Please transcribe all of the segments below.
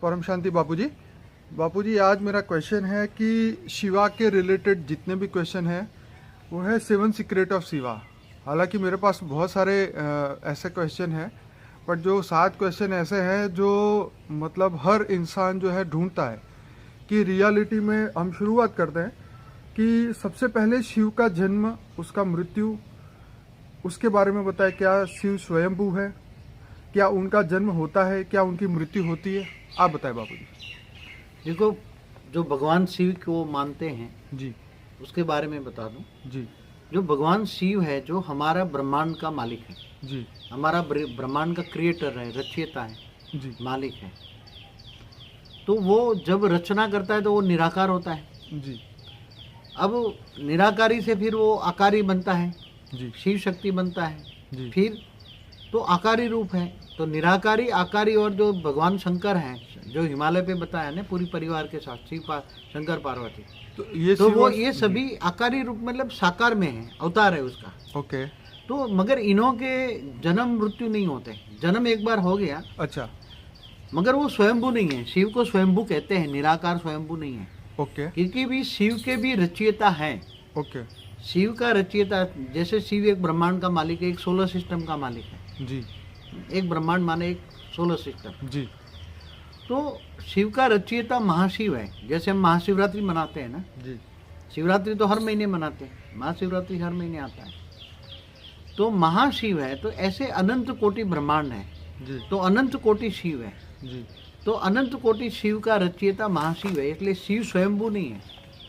परम शांति बापूजी। बापूजी आज मेरा क्वेश्चन है कि शिवा के रिलेटेड जितने भी क्वेश्चन हैं वो है 7 सीक्रेट ऑफ शिवा। हालांकि मेरे पास बहुत सारे ऐसे क्वेश्चन हैं, बट जो 7 क्वेश्चन ऐसे हैं जो मतलब हर इंसान जो है ढूंढता है कि रियलिटी में हम शुरुआत करते हैं कि सबसे पहले शिव का जन्म, उसका मृत्यु, उसके बारे में बताएं। क्या शिव स्वयंभू है? क्या उनका जन्म होता है? क्या उनकी मृत्यु होती है? आप बताएं बापूजी। देखो, जो भगवान शिव को मानते हैं जी उसके बारे में बता दूं। जी जो भगवान शिव है, जो हमारा ब्रह्मांड का मालिक है, जी हमारा ब्रह्मांड का क्रिएटर है, रचयिता है, जी मालिक है, तो वो जब रचना करता है तो वो निराकार होता है। जी अब निराकारी से फिर वो आकारी बनता है, जी शिव शक्ति बनता है, जी फिर तो आकारी रूप है। तो निराकारी, आकारी, और जो भगवान शंकर हैं, जो हिमालय पे बताया ना, पूरी परिवार के साथ शिव शंकर पार्वती, तो वो ये सभी आकारी रूप मतलब साकार में है, अवतार है उसका। ओके। तो मगर इन्हों के जन्म मृत्यु नहीं होते। जन्म एक बार हो गया, अच्छा। मगर वो स्वयंभू नहीं है। शिव को स्वयंभू कहते हैं, निराकार स्वयंभू नहीं है। ओके क्योंकि भी शिव के भी रचयिता है। ओके शिव का रचयिता, जैसे शिव एक ब्रह्मांड का मालिक है, एक सोलर सिस्टम का मालिक है। जी एक ब्रह्मांड माने एक सोलर सिस्टम। जी तो शिव का रचयिता महाशिव है। जैसे हम महाशिवरात्रि मनाते हैं ना, जी शिवरात्रि तो हर महीने मनाते हैं, महाशिवरात्रि हर महीने आता है। तो महाशिव है, तो ऐसे अनंत कोटि ब्रह्मांड है, जी तो अनंत कोटि शिव है। जी तो अनंत कोटि शिव का रचयिता महाशिव है, इसलिए शिव स्वयंभू नहीं है।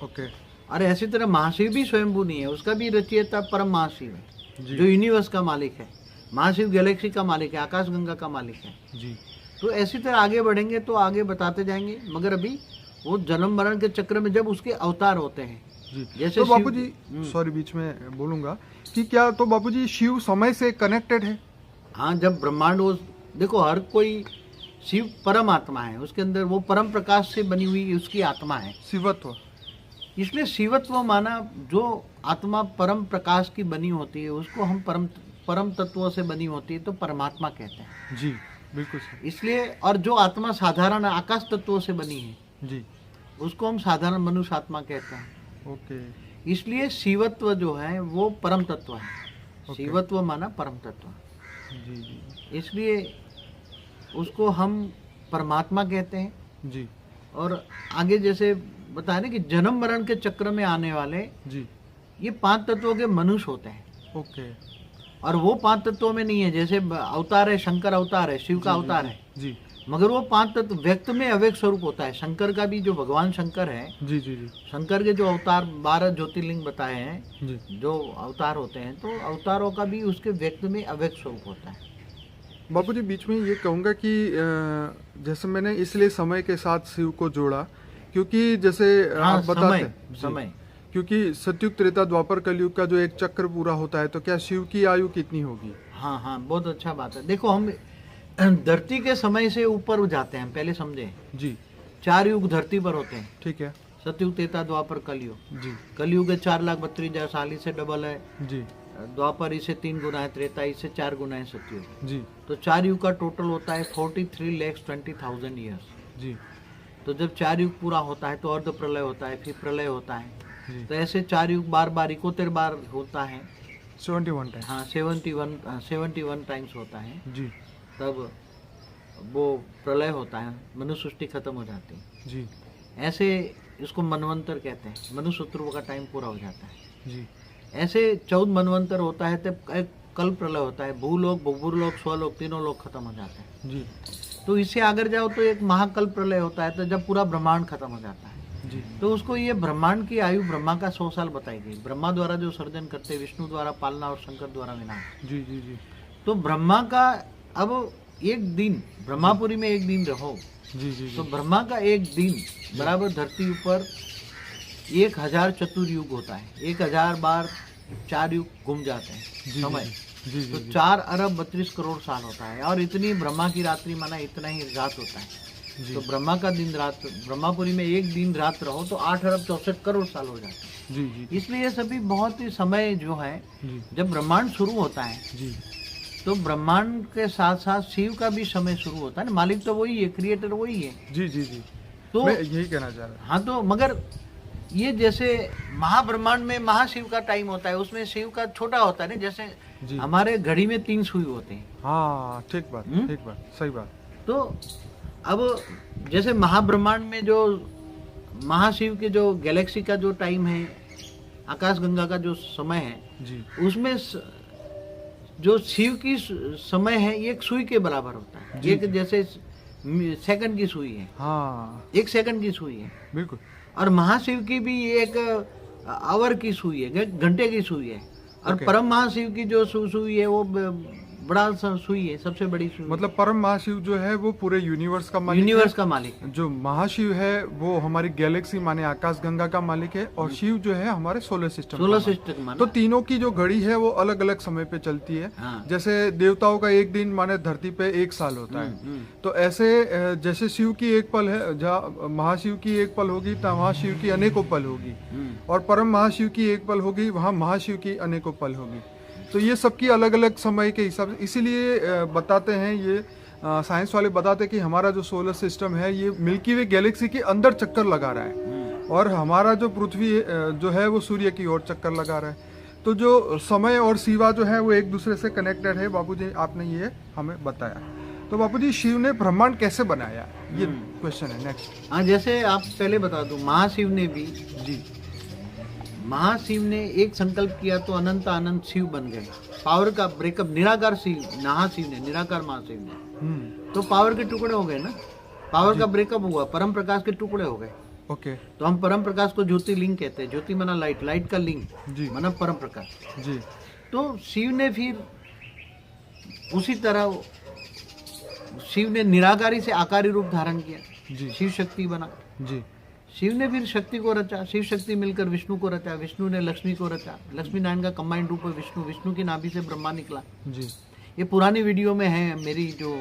ओके। और ऐसी तरह महाशिव भी स्वयंभू नहीं है, उसका भी रचयिता परम महाशिव है, जी जो यूनिवर्स का मालिक है। महाशिव गैलेक्सी का मालिक है, आकाश गंगा का मालिक है। जी तो ऐसी तरह आगे बढ़ेंगे तो आगे बताते जाएंगे, मगर अभी वो जन्म मरण के चक्र में जब उसके अवतार होते हैं, जी। जैसे तो बापूजी, सॉरी बीच में बोलूंगा कि क्या तो बापूजी शिव समय से कनेक्टेड है? हाँ, जब ब्रह्मांड, वो देखो हर कोई, शिव परम आत्मा है, उसके अंदर वो परम प्रकाश से बनी हुई उसकी आत्मा है, शिवत्व। इसलिए शिवत्व माना। जो आत्मा परम प्रकाश की बनी होती है उसको हम परम तत्वों से बनी होती है तो परमात्मा कहते हैं। जी बिल्कुल सही। इसलिए, और जो आत्मा साधारण आकाश तत्वों से बनी है जी उसको हम साधारण मनुष्य आत्मा कहते हैं। ओके। इसलिए शिवत्व जो है वो परम तत्व है। ओके। शिवत्व माना परम तत्व, जी जी इसलिए उसको हम परमात्मा कहते हैं। जी और आगे जैसे बताया ना कि जन्म मरण के चक्र में आने वाले जी ये 5 तत्वों के मनुष्य होते हैं। ओके। और वो 5 तत्वों में नहीं है। जैसे अवतार है, शंकर अवतार है, शिव का अवतार है, जी मगर वो 5 तत्व व्यक्त में अव्यक्त स्वरूप होता है। शंकर का भी, जो भगवान शंकर है, जी जी जी शंकर के जो अवतार 12 ज्योतिर्लिंग बताए हैं, जी। जो अवतार होते हैं, तो अवतारों का भी उसके व्यक्त में अव्यक्त स्वरूप होता है। बापूजी बीच में ये कहूँगा कि जैसे मैंने इसलिए समय के साथ शिव को जोड़ा क्योंकि जैसे हाँ, आप बताते हैं समय क्योंकि सतयुग त्रेता द्वापर कलयुग का जो एक चक्र पूरा होता है, तो क्या शिव की आयु कितनी होगी? हाँ हाँ, बहुत अच्छा बात है। देखो, हम धरती के समय से ऊपर जाते हैं, पहले समझे। जी 4 युग धरती पर होते हैं, ठीक है। सतयुग, त्रेता, द्वापर, कलयुग। जी कलयुग 4,32,000 साल, इससे डबल है। जी द्वापर इससे 3 गुना है, त्रेता इससे 4 गुना है, सतयुग। जी तो 4 युग का टोटल होता है 43,20,000 ईयर्स। जी तो जब 4 युग पूरा होता है तो अर्ध प्रलय होता है, फिर प्रलय होता है। जी तो ऐसे 4 युग बार 71 बार होता है। 71 टाइम। हाँ, 71 टाइम्स होता है। जी तब वो प्रलय होता है, मनुष्य सृष्टि खत्म हो जाती है। जी ऐसे इसको मनवंतर कहते हैं, मनुष्य ध्रुव का टाइम पूरा हो जाता है। जी ऐसे 14 मनवंतर होता है, तब एक कल प्रलय होता है। भूलोक, भूभुरलोक, स्वलोक, तीनों लोग खत्म हो जाते हैं। जी तो इससे आगे जाओ तो एक महाकल्प प्रलय होता है, तो जब पूरा ब्रह्मांड खत्म हो जाता है। जी तो उसको ये ब्रह्मांड की आयु ब्रह्मा का 100 साल बताई गई। ब्रह्मा द्वारा जो सर्जन करते, विष्णु द्वारा पालना और शंकर द्वारा विनाश। जी जी जी तो ब्रह्मा का अब एक दिन, ब्रह्मापुरी में एक दिन रहो, जी जी तो ब्रह्मा का एक दिन बराबर धरती ऊपर 1000 चतुर्युग होता है। 1000 बार 4 युग घूम जाते हैं जी समय। जी तो जी 4 अरब 32 करोड़ साल होता है। और इतनी ब्रह्मा की रात्रि माना इतना ही रात होता है। जी तो ब्रह्मा का दिन रात, ब्रह्मापुरी में एक दिन रात रहो तो 8 अरब 64 करोड़ साल हो जाते हैं। जी जी इसलिए ये सभी बहुत ही समय जो है, जी जब ब्रह्मांड शुरू होता है जी तो ब्रह्मांड के साथ साथ शिव का भी समय शुरू होता है ना, मालिक तो वही है, क्रिएटर वही है। जी जी जी, तो मैं यही कहना चाह रहा हाँ, तो मगर ये जैसे महाब्रह्मांड में महाशिव का टाइम होता है, उसमें शिव का छोटा होता है ना, जैसे जी। हमारे घड़ी में 3 सुई होते हैं। हाँ, ठीक बात, ठीक बात, सही बात। तो अब जैसे महाब्रह्मांड में जो महाशिव के जो गैलेक्सी का जो टाइम है, आकाश गंगा का जो समय है जी, उसमें जो शिव की समय है ये एक सुई के बराबर होता है। जी, एक जैसे सेकंड की सुई है, हाँ 1 सेकंड की सुई है। बिल्कुल। और महाशिव की भी एक आवर की सुई है, घंटे की सुई है। और Okay. परम महाशिव की जो सुई है वो बड़ा सुई है, सबसे बड़ी सुई। मतलब परम महाशिव जो है वो पूरे यूनिवर्स का मालिक यूनिवर्स है। का मालिक है। जो महाशिव है वो हमारी गैलेक्सी माने आकाश गंगा का मालिक है, और शिव जो है हमारे सोलर सिस्टम सोलर सिस्टम माना। तो तीनों की जो घड़ी है वो अलग अलग समय पे चलती है। हाँ। जैसे देवताओं का एक दिन माने धरती पे 1 साल होता है, तो ऐसे जैसे शिव की एक पल है, जहाँ महाशिव की एक पल होगी तो वहाँ शिव की अनेकों पल होगी, और परम महाशिव की एक पल होगी, वहाँ महाशिव की अनेकों पल होगी। तो ये सबकी अलग अलग समय के हिसाब से, इसीलिए बताते हैं ये साइंस वाले बताते हैं कि हमारा जो सोलर सिस्टम है ये मिल्की वे गैलेक्सी के अंदर चक्कर लगा रहा है, और हमारा जो पृथ्वी जो है वो सूर्य की ओर चक्कर लगा रहा है। तो जो समय और शिवा जो है वो एक दूसरे से कनेक्टेड है। बापूजी आपने ये हमें बताया। तो बापूजी शिव ने ब्रह्मांड कैसे बनाया, ये क्वेश्चन है नेक्स्ट। हाँ, जैसे आप पहले बता दूं, महाशिव ने भी जी, महाशिव ने एक संकल्प किया तो अनंत अनंत शिव बन गए। पावर का ब्रेकअप, निराकार शिव, महाशिव ने, निराकार महाशिव ने, तो पावर के टुकड़े हो गए ना, पावर का ब्रेकअप हुआ, परम प्रकाश के टुकड़े हो गए। ओके। तो हम परम प्रकाश को ज्योतिर्लिंग कहते हैं। ज्योति माना लाइट, लाइट का लिंग जी, माना परम प्रकाश। जी, तो शिव ने फिर उसी तरह शिव ने निराकारी से आकारी रूप धारण किया, जी, शिव शक्ति बना। जी, शिव ने फिर शक्ति को रचा, शिव शक्ति मिलकर विष्णु को रचा, विष्णु ने लक्ष्मी को रचा, लक्ष्मी नारायण का कंबाइंड रूप है विष्णु, विष्णु की नाभि से ब्रह्मा निकला। जी, ये पुरानी वीडियो में है, मेरी जो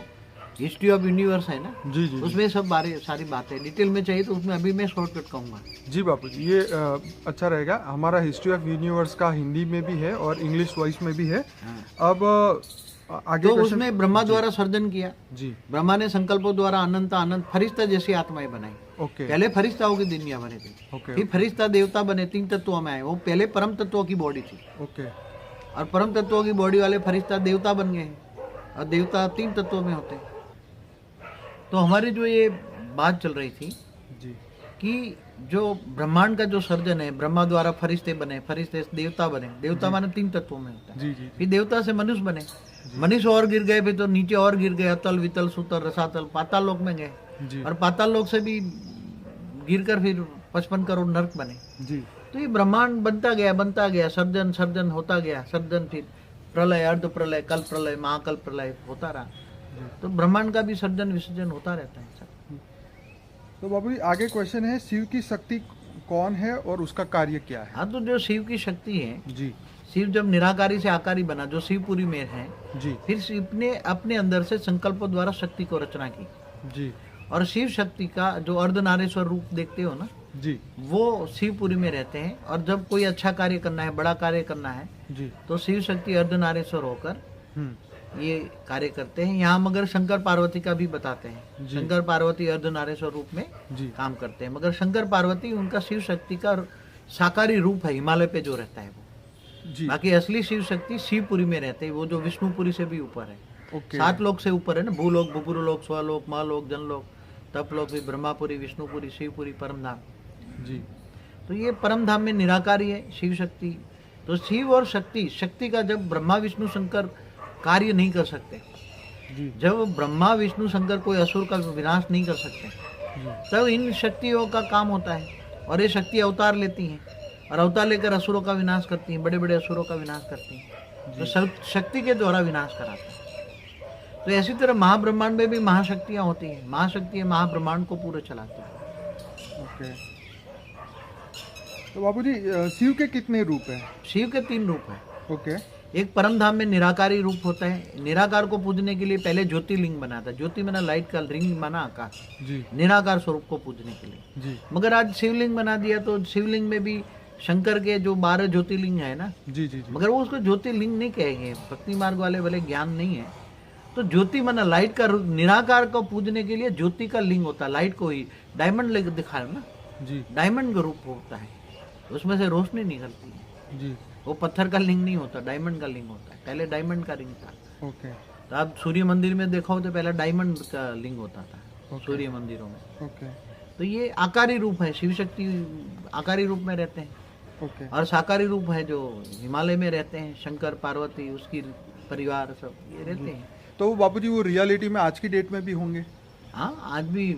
हिस्ट्री ऑफ यूनिवर्स है ना, जी, जी, उसमें सब सारी बातें डिटेल में चाहिए तो उसमें अभी मैं शॉर्टकट कहूँगा। जी बापूजी, ये अच्छा रहेगा। हमारा हिस्ट्री ऑफ यूनिवर्स का हिंदी में भी है और इंग्लिश वॉइस में भी है। अब आगे तो उसमें ब्रह्मा द्वारा सर्जन किया। जी, ब्रह्मा ने संकल्पों द्वारा अनंत अनंत फरिश्ता जैसी आत्माएं बनाई। ओके, पहले फरिश्ताओं की दुनिया बने थे, ओके, फिर फरिश्ता देवता बने, 3 तत्वों में आए। वो पहले परम तत्वों की बॉडी थी, ओके, और परम तत्वों की बॉडी वाले फरिश्ता देवता बन गए, और देवता 3 तत्वों में होते हैं। तो हमारी जो ये बात चल रही थी जी, कि जो ब्रह्मांड का जो सर्जन है, ब्रह्मा द्वारा फरिश्ते बने, फरिश्ते से देवता बने, देवता माने 3 तत्वों में होता है। जी, जी, फिर देवता से मनुष्य बने, मनुष्य और गिर गए, फिर तो नीचे और गिर गए, अतल वितल सुतल रसातल, पाताल लोक में गए, जी, और पाताल लोक से भी गिरकर फिर 55 करोड़ नरक बने। जी, तो ये ब्रह्मांड बनता गया, सर्जन सर्जन होता गया, सर्जन, फिर प्रलय, अर्ध प्रलय, कल प्रलय, महाकल प्रलय होता रहा। तो ब्रह्मांड का भी सर्जन विसर्जन होता रहता है सब। तो बाबूजी आगे क्वेश्चन है, शिव की शक्ति कौन है और उसका कार्य क्या है? हाँ, तो जो शिव की शक्ति है, जी, शिव जब निराकारी से आकारी बना, जो शिवपुरी में है, जी, फिर शिव ने अपने अंदर से संकल्पों द्वारा शक्ति को रचना की। जी, और शिव शक्ति का जो अर्धनारेश्वर रूप देखते हो ना, जी, वो शिवपुरी में रहते हैं। और जब कोई अच्छा कार्य करना है, बड़ा कार्य करना है, जी, तो शिव शक्ति अर्धनारेश्वर होकर हम्म, ये कार्य करते हैं। यहाँ मगर शंकर पार्वती का भी बताते हैं, जी। शंकर पार्वती अर्धनारेश्वर रूप में जी, काम करते हैं। मगर शंकर पार्वती उनका शिव शक्ति का साकारी रूप है, हिमालय पे जो रहता है वो। जी, बाकी असली शिव शक्ति शिवपुरी में रहते हैं, वो जो विष्णुपुरी से भी ऊपर है, ओके, 7 लोक से ऊपर है ना, भूलोक, भूपुरलोक, स्वलोक, महलोक, जनलोक, तपलोक, भी ब्रह्मापुरी, विष्णुपुरी, शिवपुरी, परमधाम। जी, तो ये परमधाम में निराकारी है शिव शक्ति। तो शिव और शक्ति, शक्ति का जब ब्रह्मा विष्णु शंकर कार्य नहीं कर सकते, जी, जब ब्रह्मा विष्णु शंकर कोई असुर का विनाश नहीं कर सकते, जी, तब इन शक्तियों का काम होता है। और ये शक्ति अवतार लेती हैं, और अवतार लेकर असुरों का विनाश करती हैं, बड़े बड़े असुरों का विनाश करती हैं। तो शक्ति के द्वारा विनाश कराते हैं। तो ऐसी तरह महाब्रह्मांड में भी महाशक्तियाँ होती हैं। महाशक्तियाँ महाब्रह्मांड को पूरे चलाती हैं। ओके। तो बाबूजी शिव के कितने रूप हैं? शिव के 3 रूप हैं। ओके, एक परमधाम में निराकारी रूप होता है। निराकार को पूजने के लिए पहले ज्योतिर्लिंग बना था। ज्योति माना लाइट का, लिंग माना आकाश, जी, निराकार स्वरूप को पूजने के लिए। जी, मगर आज शिवलिंग बना दिया, तो शिवलिंग में भी शंकर के जो 12 ज्योतिर्लिंग है ना, जी जी जी, मगर वो उसको ज्योतिर्लिंग नहीं कहेंगे, भक्ति मार्ग वाले भले ज्ञान नहीं है तो ज्योति माना लाइट का निराकार को पूजने के लिए ज्योति का लिंग होता है, लाइट को ही डायमंड दिखाया ना जी डायमंड का रूप होता है, उसमें से रोशनी निकलती है। जी, वो पत्थर का लिंग नहीं होता, डायमंड का लिंग होता है। पहले डायमंड का रिंग था, ओके तो आप सूर्य मंदिर में देखा हो तो पहले डायमंड का लिंग होता था ओके सूर्य मंदिरों में। ओके तो ये आकारी रूप है, शिव शक्ति आकारी रूप में रहते हैं। ओके, और साकारी रूप है जो हिमालय में रहते हैं, शंकर पार्वती उसकी परिवार सब ये रहते हैं। तो बापूजी वो रियलिटी में आज की डेट में भी होंगे? हाँ, आज भी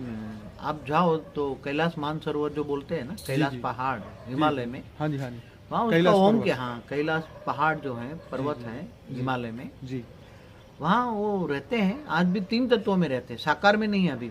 आप जाओ तो कैलाश मानसरोवर जो बोलते हैं ना, कैलाश जी। पहाड़ हिमालय में, हाँ जी हाँ जी, वहाँ उसका कैलाश ओम पर्वत। के, हाँ कैलाश पहाड़ जो है पर्वत है हिमालय में, जी वहाँ वो रहते हैं। आज भी 3 तत्वों में रहते हैं, साकार में नहीं है अभी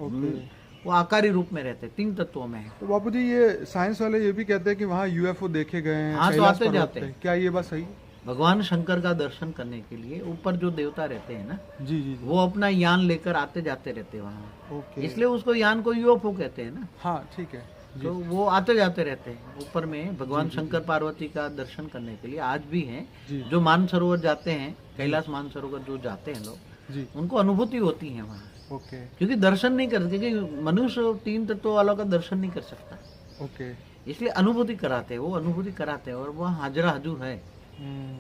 ओके। वो आकारी रूप में रहते हैं, 3 तत्वों में है। तो बापूजी ये साइंस वाले ये भी कहते हैं कि वहाँ यूएफओ देखे गए हैं हाँ, तो कैलाश आते पर्वत जाते पे। हैं। क्या ये बात सही है? भगवान शंकर का दर्शन करने के लिए ऊपर जो देवता रहते हैं ना, जी जी जी, वो अपना यान लेकर आते जाते रहते हैं वहाँ, ओके, इसलिए उसको यान को यूएफओ कहते हैं ना। हाँ ठीक है जी, तो वो आते जाते रहते हैं ऊपर में भगवान शंकर पार्वती का दर्शन करने के लिए। आज भी हैं जी जो मानसरोवर जाते हैं, कैलाश मानसरोवर जो जाते हैं लोग, जी, उनको अनुभूति होती है वहाँ, ओके क्योंकि दर्शन नहीं करते, क्योंकि मनुष्य 3 तत्वों वालों का दर्शन नहीं कर सकता, ओके, इसलिए अनुभूति कराते हैं, वो अनुभूति कराते हैं। और वहाँ हाजरा हजूर है,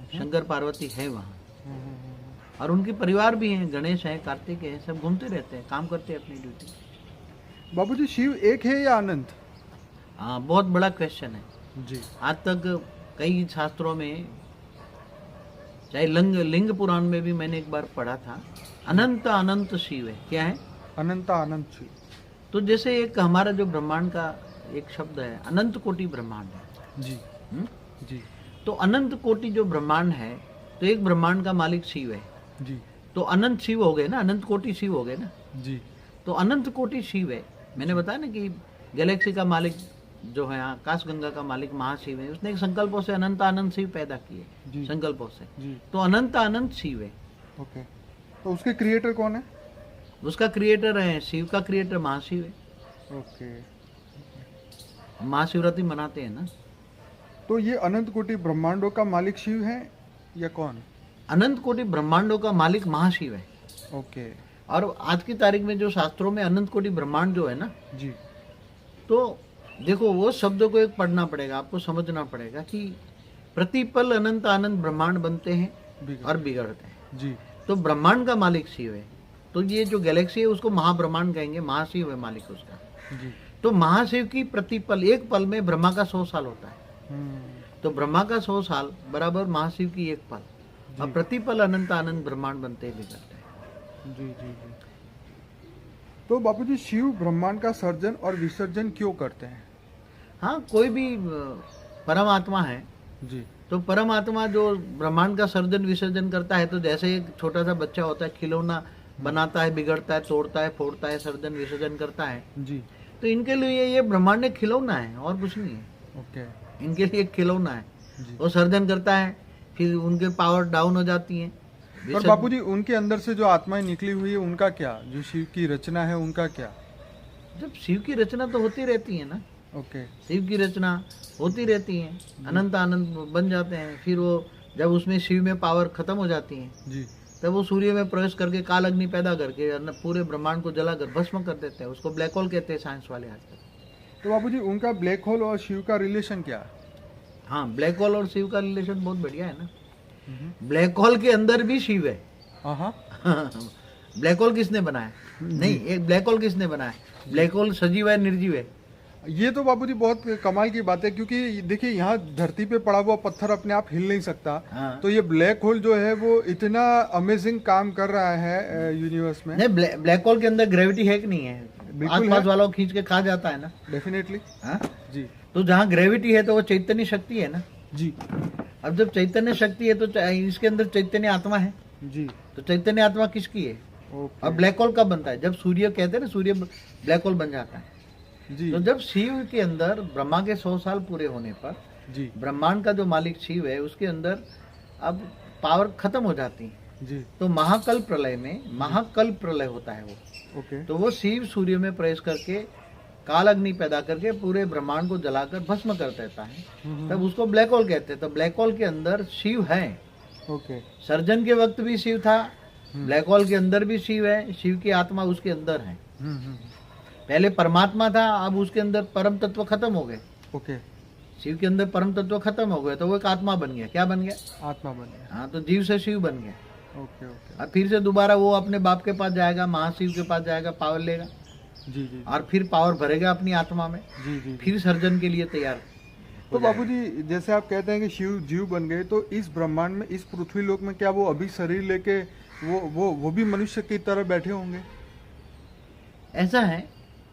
शंकर पार्वती है वहाँ, और उनके परिवार भी हैं, गणेश है, कार्तिक है, सब घूमते रहते हैं, काम करते हैं अपनी ड्यूटी। बाबूजी शिव एक है या अनंत? हाँ, बहुत बड़ा क्वेश्चन है। जी आज तक कई शास्त्रों में, चाहे लिंग पुराण में भी मैंने एक बार पढ़ा था, अनंत अनंत शिव है। क्या है? अनंता अनंत शिव। तो जैसे एक हमारा जो ब्रह्मांड का एक शब्द है, अनंत कोटि ब्रह्मांड है। जी जी तो अनंत कोटि जो ब्रह्मांड है, तो एक ब्रह्मांड का मालिक शिव है, जी तो अनंत शिव हो गए ना, अनंत कोटि शिव हो गए ना। जी, तो अनंत कोटि शिव है। मैंने बताया ना कि गैलेक्सी का मालिक जो है, आकाश गंगा का मालिक महाशिव है, उसने एक संकल्पों से अनंत अनंत शिव पैदा किए, जी संकल्पों से। जी, तो अनंत अनंत शिव है। ओके। तो उसके क्रिएटर कौन है? उसका क्रिएटर है, शिव का क्रिएटर महाशिव है। ओके। महाशिवरात्रि मनाते हैं ना। तो ये अनंत कोटि ब्रह्मांडों का मालिक शिव है या कौन? अनंत कोटि ब्रह्मांडों का मालिक महाशिव है। ओके और आज की तारीख में जो शास्त्रों में अनंत कोटि ब्रह्मांड जो है ना, जी, तो देखो वो शब्दों को एक पढ़ना पड़ेगा, आपको समझना पड़ेगा कि प्रतिपल अनंत अनंत ब्रह्मांड बनते हैं और बिगड़ते हैं। जी तो ब्रह्मांड का मालिक शिव है। तो ये जो गैलेक्सी है उसको महाब्रह्मांड कहेंगे, महाशिव है मालिक उसका। जी, तो महाशिव की प्रतिपल, एक पल में ब्रह्मा का 100 साल होता है। तो ब्रह्मा का 100 साल बराबर महाशिव की एक पल, और प्रतिपल अनंत अनंत ब्रह्मांड बनते हैं, बिगड़ते हैं। जी जी जी। तो बापूजी शिव ब्रह्मांड का सर्जन और विसर्जन क्यों करते हैं? हाँ, कोई भी परमात्मा है, जी तो परमात्मा जो ब्रह्मांड का सर्जन विसर्जन करता है, तो जैसे एक छोटा सा बच्चा होता है, खिलौना बनाता है, बिगड़ता है, तोड़ता है, फोड़ता है, सर्जन विसर्जन करता है। जी, तो इनके लिए ये ब्रह्मांड एक खिलौना है और कुछ नहीं है। ओके इनके लिए एक खिलौना है। जी। वो सर्जन करता है, फिर उनके पावर डाउन हो जाती है। पर बापूजी उनके अंदर से जो आत्माएं निकली हुई है उनका क्या? जो शिव की रचना है उनका क्या? जब शिव की रचना तो होती रहती है ना, ओके शिव की रचना होती रहती है, अनंत आनंद बन जाते हैं। फिर वो जब उसमें शिव में पावर खत्म हो जाती है, जी, तब वो सूर्य में प्रवेश करके काल अग्नि पैदा करके पूरे ब्रह्मांड को जलाकर भस्म कर देते हैं। उसको ब्लैक होल कहते हैं साइंस वाले आजकल। तो बापूजी उनका ब्लैक होल और शिव का रिलेशन क्या है? हाँ, ब्लैक होल और शिव का रिलेशन बहुत बढ़िया है ना। ब्लैक होल के अंदर भी शिव है। हाँ, ब्लैक होल किसने बनाया? नहीं, एक ब्लैक होल किसने बनाया? ब्लैक होल सजीव है, निर्जीव है? ये तो बापूजी बहुत कमाल की बात है, क्योंकि देखिए यहाँ धरती पे पड़ा हुआ पत्थर अपने आप हिल नहीं सकता। हाँ। तो ये ब्लैक होल जो है वो इतना अमेजिंग काम कर रहा है यूनिवर्स में। नहीं, ब्लैक होल के अंदर ग्रेविटी है कि नहीं है? बिल्कुल आसपास है। वालों को खींच के खा जाता है ना। डेफिनेटली हाँ? जी तो जहाँ ग्रेविटी है तो वो चैतन्य शक्ति है ना। जी अब जब चैतन्य शक्ति है तो इसके अंदर चैतन्य आत्मा है। जी, तो चैतन्य आत्मा किसकी है? ओके अब ब्लैक होल कब बनता है? जब सूर्य कहते हैं ना, सूर्य ब्लैक होल बन जाता है। जी तो जब शिव के अंदर ब्रह्मा के 100 साल पूरे होने पर जी ब्रह्मांड का जो मालिक शिव है, उसके अंदर अब पावर खत्म हो जाती है। जी, तो महाकल्प प्रलय में, महाकल्प प्रलय होता है वो। ओके तो वो शिव सूर्य में प्रवेश करके काल अग्नि पैदा करके पूरे ब्रह्मांड को जलाकर भस्म कर देता है, तब उसको ब्लैक होल कहते हैं। तो ब्लैक होल के अंदर शिव है। ओके। सर्जन के वक्त भी शिव था, ब्लैक होल के अंदर भी शिव है, शिव की आत्मा उसके अंदर है। पहले परमात्मा था, अब उसके अंदर परम तत्व खत्म हो गए। ओके। शिव के अंदर परम तत्व खत्म हो गए तो वो एक आत्मा बन गया। क्या बन गया? आत्मा बन गया। हाँ, तो जीव से शिव बन गया। Okay okay. और फिर से दोबारा वो अपने बाप के पास जाएगा, महाशिव के पास जाएगा, पावर लेगा। जी जी। और फिर पावर भरेगा अपनी आत्मा में। जी जी। फिर सर्जन के लिए तैयार। तो बाबूजी, जैसे आप कहते हैं कि शिव जीव बन गए, तो इस ब्रह्मांड में, इस पृथ्वी लोक में क्या वो अभी शरीर लेके वो भी मनुष्य की तरह बैठे होंगे? ऐसा है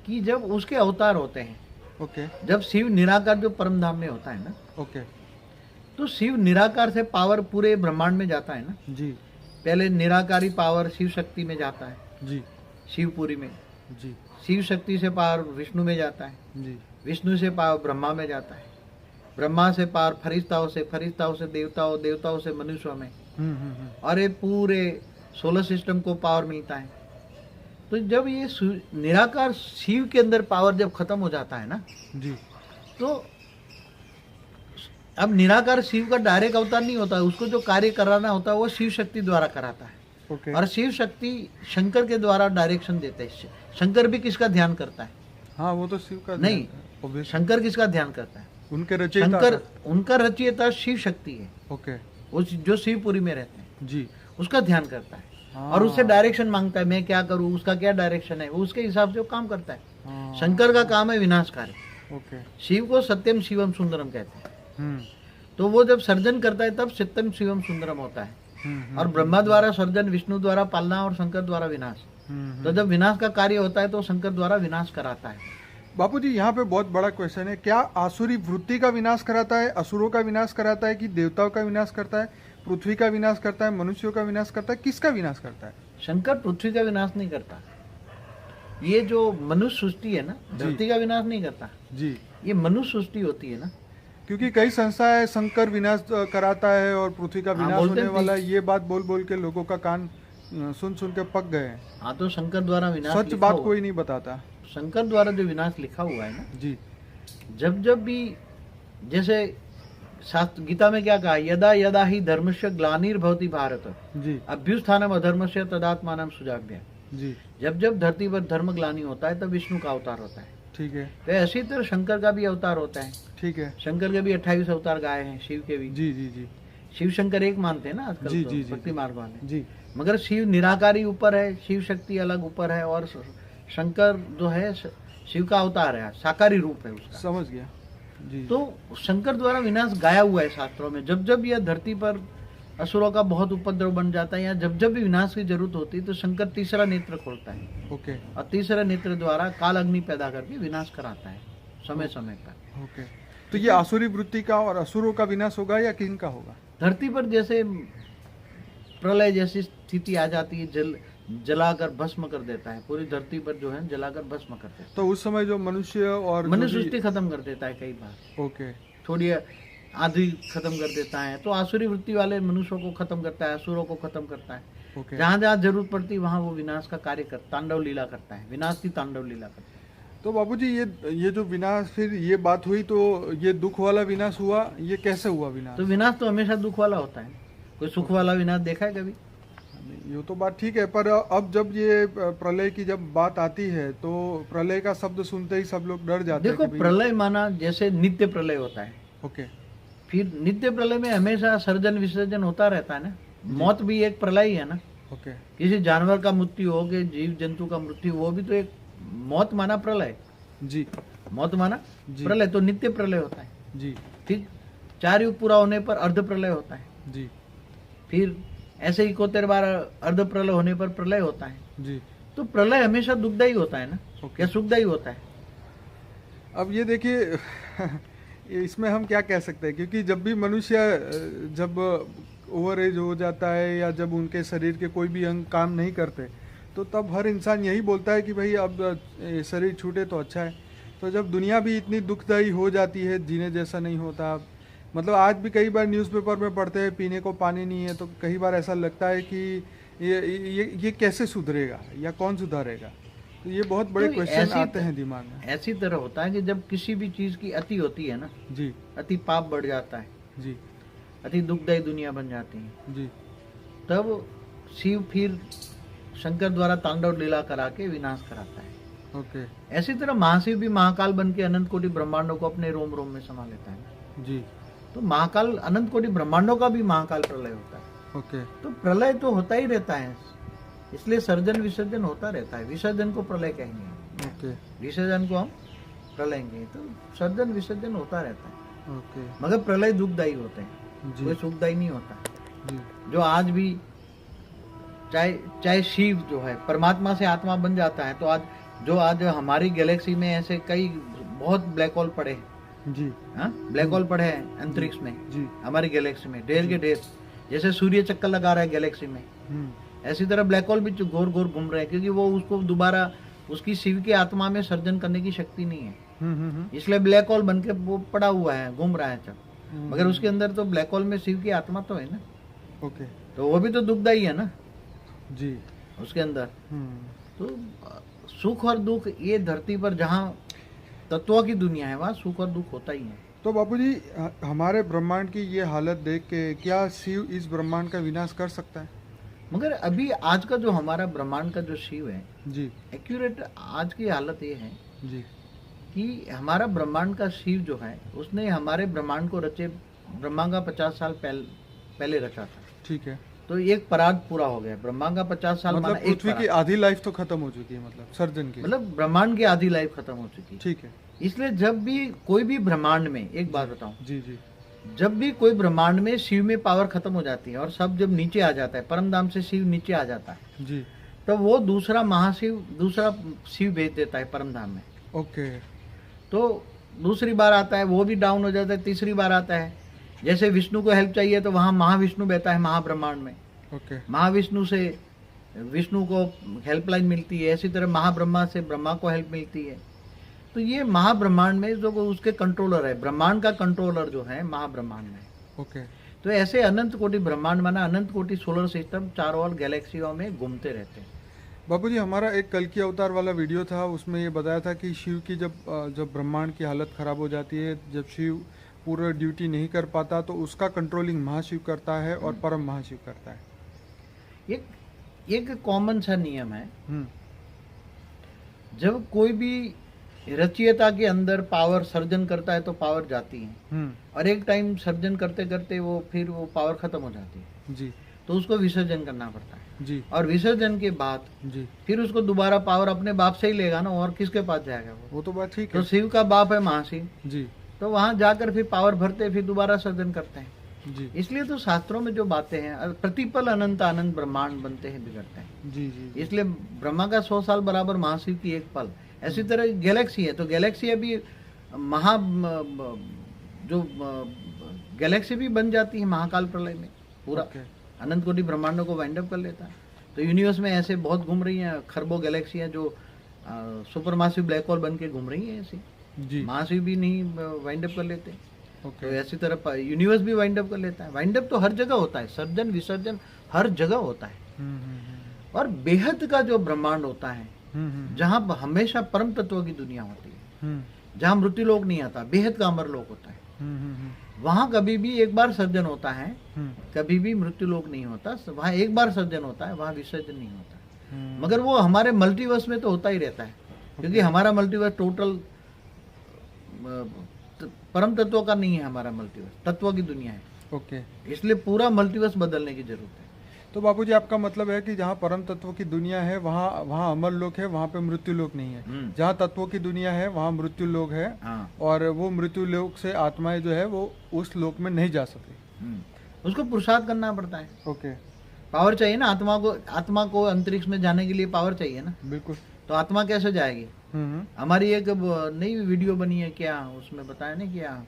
कि जब उसके अवतार होते हैं, ओके, जब शिव निराकार जो परम धाम में होता है ना, ओके, तो शिव निराकार से पावर पूरे ब्रह्मांड में जाता है ना जी। पहले निराकारी पावर शिव शक्ति में जाता है जी, शिवपुरी में जी। शिव शक्ति से पावर विष्णु में जाता है जी, विष्णु से पावर ब्रह्मा में जाता है, ब्रह्मा से पावर फरिश्ताओं से देवताओं, देवताओं से मनुष्यों में। और ये पूरे सोलर सिस्टम को पावर मिलता है। तो जब ये निराकार शिव के अंदर पावर जब खत्म हो जाता है ना जी, तो अब निराकार शिव का डायरेक्ट अवतार नहीं होता है, उसको जो कार्य कराना होता है वो शिव शक्ति द्वारा कराता है। ओके। और शिव शक्ति शंकर के द्वारा डायरेक्शन देते हैं। शंकर भी किसका ध्यान करता है? हाँ, वो तो शिव का नहीं, शंकर किसका ध्यान करता है? उनके रचयिता। शंकर उनका रचयिता शिव शक्ति है। ओके। उस जो शिवपुरी में रहते हैं जी, उसका ध्यान करता है। और उससे डायरेक्शन मांगता है, मैं क्या करूं, उसका क्या डायरेक्शन है, वो उसके हिसाब से वो काम करता है। शंकर का काम है विनाशकारी। ओके। शिव को सत्यम शिवम सुंदरम कहते हैं। तो वो जब सर्जन करता है तब सत्यम शिवम सुंदरम होता है। और ब्रह्मा द्वारा सर्जन, विष्णु द्वारा पालना और शंकर द्वारा विनाश। तो जब विनाश का कार्य होता है तो शंकर द्वारा विनाश कराता है। बापूजी, यहाँ पे बहुत बड़ा क्वेश्चन है, क्या आसुरी वृत्ति का विनाश कराता है, असुरों का विनाश कराता है, कि देवताओं का विनाश करता है, पृथ्वी का विनाश करता है, मनुष्यों का विनाश करता है, किसका विनाश करता है? शंकर पृथ्वी का विनाश नहीं करता। ये जो मनुष्य सृष्टि है ना, धरती का विनाश नहीं करता जी। ये मनुष्य सृष्टि होती है ना, क्योंकि कई संस्थाएं शंकर विनाश कराता है और पृथ्वी का विनाश होने वाला है, ये बात बोल बोल के लोगों का कान सुन सुन के पक गए हैं। हाँ, तो शंकर द्वारा विनाश सच बात कोई नहीं बताता। शंकर द्वारा जो विनाश लिखा हुआ है ना जी, जब भी, जैसे शास्त्र गीता में क्या कहा, यदा यदा ही धर्मस्य ग्लानिर्भवति भारत जी, अभ्युत्थानम अधर्मस्य तदात्मानं सुजाभ्य। जी। जब धरती पर धर्म ग्लानि होता है तब विष्णु का अवतार होता है। ठीक है। तो ऐसी तरह शंकर का भी अवतार होता है। ठीक है। शंकर के भी 28 अवतार गाए हैं, शिव के भी। जी जी जी। शिव शंकर एक मानते हैं ना आजकल जी, तो जी, जी, भक्ति मार्ग वाले। जी। मगर शिव निराकारी ऊपर है, शिव शक्ति अलग ऊपर है, और शंकर जो है शिव का अवतार है, साकारी रूप है उसका। समझ गया जी। तो शंकर द्वारा विनाश गाया हुआ है शास्त्रों में। जब जब यह धरती पर असुरों का बहुत उपद्रव बन जाता है या जब जब भी विनाश की जरूरत होती है तो शंकर तीसरा नेत्र खोलता है। ओके। और तीसरा नेत्र द्वारा काल अग्नि पैदा करके विनाश कराता है समय समय पर। ओके। तो ये आसुरी वृत्ति का और असुरों का विनाश होगा या किन का होगा? धरती पर जैसे प्रलय जैसी स्थिति आ जाती है, जलाकर भस्म कर देता है, पूरी धरती पर जो है जलाकर भस्म कर देता है। तो उस समय जो मनुष्य और मनुष्य सृष्टि खत्म कर देता है कई बार। ओके। थोड़ी आधी खत्म कर देता है, तो आसुरी वृत्ति वाले मनुष्यों को खत्म करता है, असुरों को खत्म करता है। ओके। जहाँ जहाँ जरूरत पड़ती है वहाँ वो विनाश का कार्य कर, तांडव लीला करता है, विनाश की तांडव लीला करता है। तो बाबूजी, ये जो विनाश, फिर ये बात हुई तो ये दुख वाला विनाश हुआ, ये कैसे हुआ विनाश? तो विनाश तो हमेशा दुख वाला होता है। कोई सुख वाला विनाश देखा है कभी? ये तो बात ठीक है, पर अब जब ये प्रलय की जब बात आती है तो प्रलय का शब्द सुनते ही सब लोग डर जाते हैं। देखो, प्रलय माना जैसे नित्य प्रलय होता है। ओके। फिर नित्य प्रलय में हमेशा सर्जन विसर्जन होता रहता है ना। मौत भी एक प्रलय ही है ना। ओके। किसी जानवर का मृत्यु हो, कि जीव जंतु का मृत्यु, वो भी तो एक मौत माना प्रलय। जी। मौत माना प्रलय, तो नित्य प्रलय होता है। जी। फिर 4 युग पूरा होने पर अर्ध प्रलय होता है। जी। फिर ऐसे ही 71 बार अर्ध प्रलय होने पर प्रलय होता है। जी। तो प्रलय हमेशा दुखदायी होता है ना, क्या सुखदायी होता है? अब ये देखिए इसमें हम क्या कह सकते हैं, क्योंकि जब भी मनुष्य जब ओवर एज हो जाता है या जब उनके शरीर के कोई भी अंग काम नहीं करते तो तब हर इंसान यही बोलता है कि भाई अब शरीर छूटे तो अच्छा है। तो जब दुनिया भी इतनी दुखदायी हो जाती है, जीने जैसा नहीं होता, मतलब आज भी कई बार न्यूज़पेपर में पढ़ते हैं पीने को पानी नहीं है, तो कई बार ऐसा लगता है कि ये कैसे सुधरेगा या कौन सुधारेगा। तो ये बहुत बड़े क्वेश्चन आते हैं दिमाग में। ऐसी तरह होता है कि जब किसी भी चीज की अति होती है ना जी, अति पाप बढ़ जाता है जी, अति दुखदायी दुनिया बन जाती है, जी, तब शिव फिर शंकर द्वारा तांडव लीला करा के विनाश कराता है। ओके, ऐसी तरह महाशिव भी महाकाल बन के अनंत कोटि ब्रह्मांडों को अपने रोम रोम में समा लेता है। जी, तो महाकाल अनंत कोटि ब्रह्मांडों का भी महाकाल प्रलय होता है। ओके, तो प्रलय तो होता ही रहता है, इसलिए सर्जन विसर्जन होता रहता है। विसर्जन को प्रलय कहेंगे, ओके, विसर्जन को हम प्रलय कहेंगे। तो सर्जन विसर्जन होता रहता है, ओके, मगर प्रलय दुखदायी होते हैं, जी, कोई सुखदायी नहीं होता। जी, जो आज भी चाहे शिव जो है परमात्मा से आत्मा बन जाता है, तो आज हमारी गैलेक्सी में ऐसे कई बहुत ब्लैक होल पड़े हैं। जी, हाँ, ब्लैक होल पड़े हैं अंतरिक्ष में, जी, हमारी गैलेक्सी में ढेर के ढेर। जैसे सूर्य चक्कर लगा रहा है गैलेक्सी में, ऐसी तरह ब्लैक होल भी घोर घोर घूम रहे हैं, क्योंकि वो उसको दोबारा उसकी शिव की आत्मा में सर्जन करने की शक्ति नहीं है। इसलिए ब्लैक होल बन के वो पड़ा हुआ है, घूम रहा है सब। मगर उसके अंदर तो ब्लैक होल में शिव की आत्मा तो है ना। ओके, तो वो भी तो दुखदाई है ना जी, उसके अंदर। तो सुख और दुख, ये धरती पर जहाँ तत्वों की दुनिया है वहाँ सुख और दुख होता ही है। तो बापूजी, हमारे ब्रह्मांड की ये हालत देख के क्या शिव इस ब्रह्मांड का विनाश कर सकता है? मगर अभी आज का जो हमारा ब्रह्मांड का जो शिव है जी, एक्यूरेट आज की हालत ये है जी, कि हमारा ब्रह्मांड का शिव जो है उसने हमारे ब्रह्मांड को रचे ब्रह्मा का 50 साल पहले रचा था। ठीक है। तो एक पराग पूरा हो गया। ब्रह्मा का 50 साल मतलब माना एक पृथ्वी की आधी लाइफ तो खत्म हो चुकी है, मतलब सर्जन की, मतलब ब्रह्मांड की आधी लाइफ खत्म हो चुकी है। ठीक है। इसलिए जब भी कोई भी ब्रह्मांड में, एक बात बताऊं, जी, जी, जब भी कोई ब्रह्मांड में शिव में पावर खत्म हो जाती है और सब जब नीचे आ जाता है, परम धाम से शिव नीचे आ जाता है, जी, तब वो दूसरा महाशिव दूसरा शिव भेज देता है परम धाम में। ओके, तो दूसरी बार आता है, वो भी डाउन हो जाता है, तीसरी बार आता है। जैसे विष्णु को हेल्प चाहिए तो वहां महाविष्णु बहता है महाब्रह्मांड में, ओके, महाविष्णु से विष्णु को हेल्पलाइन मिलती है। इसी तरह महाब्रह्मा से ब्रह्मा को हेल्प मिलती है। तो ये महाब्रह्मांड में जो उसके कंट्रोलर है, ब्रह्मांड का कंट्रोलर जो है महाब्रह्मांड में। ओके, तो ऐसे अनंत कोटि ब्रह्मांड माना अनंत कोटि सोलर सिस्टम चारों ओर गैलेक्सियों में घूमते रहते हैं। बापूजी, हमारा एक कल की अवतार वाला वीडियो था, उसमें ये बताया था कि शिव की जब ब्रह्मांड की हालत खराब हो जाती है, जब शिव पूरा ड्यूटी नहीं कर पाता तो उसका कंट्रोलिंग महाशिव करता है और परम महाशिव करता है। एक कॉमन सा नियम है, जब कोई भी रचयिता के अंदर पावर सर्जन करता है तो पावर जाती है, और एक टाइम सर्जन करते करते वो फिर वो पावर खत्म हो जाती है जी, तो उसको विसर्जन करना पड़ता है जी, और विसर्जन के बाद जी, फिर उसको दोबारा पावर अपने बाप से ही लेगा ना, और किसके पास जाएगा वो तो बात ठीक तो है। शिव का बाप है महाशिव, जी, तो वहां जाकर फिर पावर भरते फिर दोबारा सर्जन करते हैं। जी, इसलिए तो शास्त्रों में जो बातें हैं, प्रतिपल अनंत अनंत ब्रह्मांड बनते हैं बिगड़ते हैं। जी, जी, इसलिए ब्रह्मा का 100 साल बराबर महाशिव की एक पल। ऐसी तरह गैलेक्सी है, तो गैलेक्सी अभी जो गैलेक्सी भी बन जाती है महाकाल प्रलय में, पूरा अनंत कोटि ब्रह्मांडों को वाइंड अप कर लेता है। तो यूनिवर्स में ऐसे बहुत घूम रही हैं, खरबों गैलेक्सियां जो सुपर मासिव ब्लैक होल बन के घूम रही हैं। ऐसी जी, महाशिव भी नहीं वाइंड अप कर लेते। तो ओके, ऐसी तरह यूनिवर्स भी वाइंड अप कर लेता है। वाइंड अप तो हर जगह होता है, सर्जन विसर्जन हर जगह होता है। और बेहद का जो ब्रह्मांड होता है, जहाँ हमेशा परम तत्व की दुनिया होती है, जहाँ मृत्यु लोक नहीं आता, बेहद का अमर लोक होता है, वहां कभी भी एक बार सर्जन होता है, कभी भी मृत्यु लोक नहीं होता। वहां एक बार सर्जन होता है, वहां विसर्जन नहीं होता। मगर वो हमारे मल्टीवर्स में तो होता ही रहता है, क्योंकि हमारा मल्टीवर्स टोटल परम तत्व का नहीं है, हमारा मल्टीवर्स तत्व की दुनिया है। ओके, इसलिए पूरा मल्टीवर्स बदलने की जरूरत है। तो बापूजी, आपका मतलब है कि जहाँ परम तत्व की दुनिया है वहाँ अमर लोक है, वहाँ पे मृत्यु लोक नहीं है। जहाँ तत्वों की दुनिया है वहाँ मृत्यु लोक है। हाँ। और वो मृत्यु लोक से आत्माएं जो है वो उस लोक में नहीं जा सकती। उसको पुरुषार्थ करना पड़ता है। ओके, पावर चाहिए ना आत्मा को अंतरिक्ष में जाने के लिए पावर चाहिए ना। बिल्कुल। तो आत्मा कैसे जाएगी? हमारी एक नई वीडियो बनी है, क्या उसमें बताया ना, क्या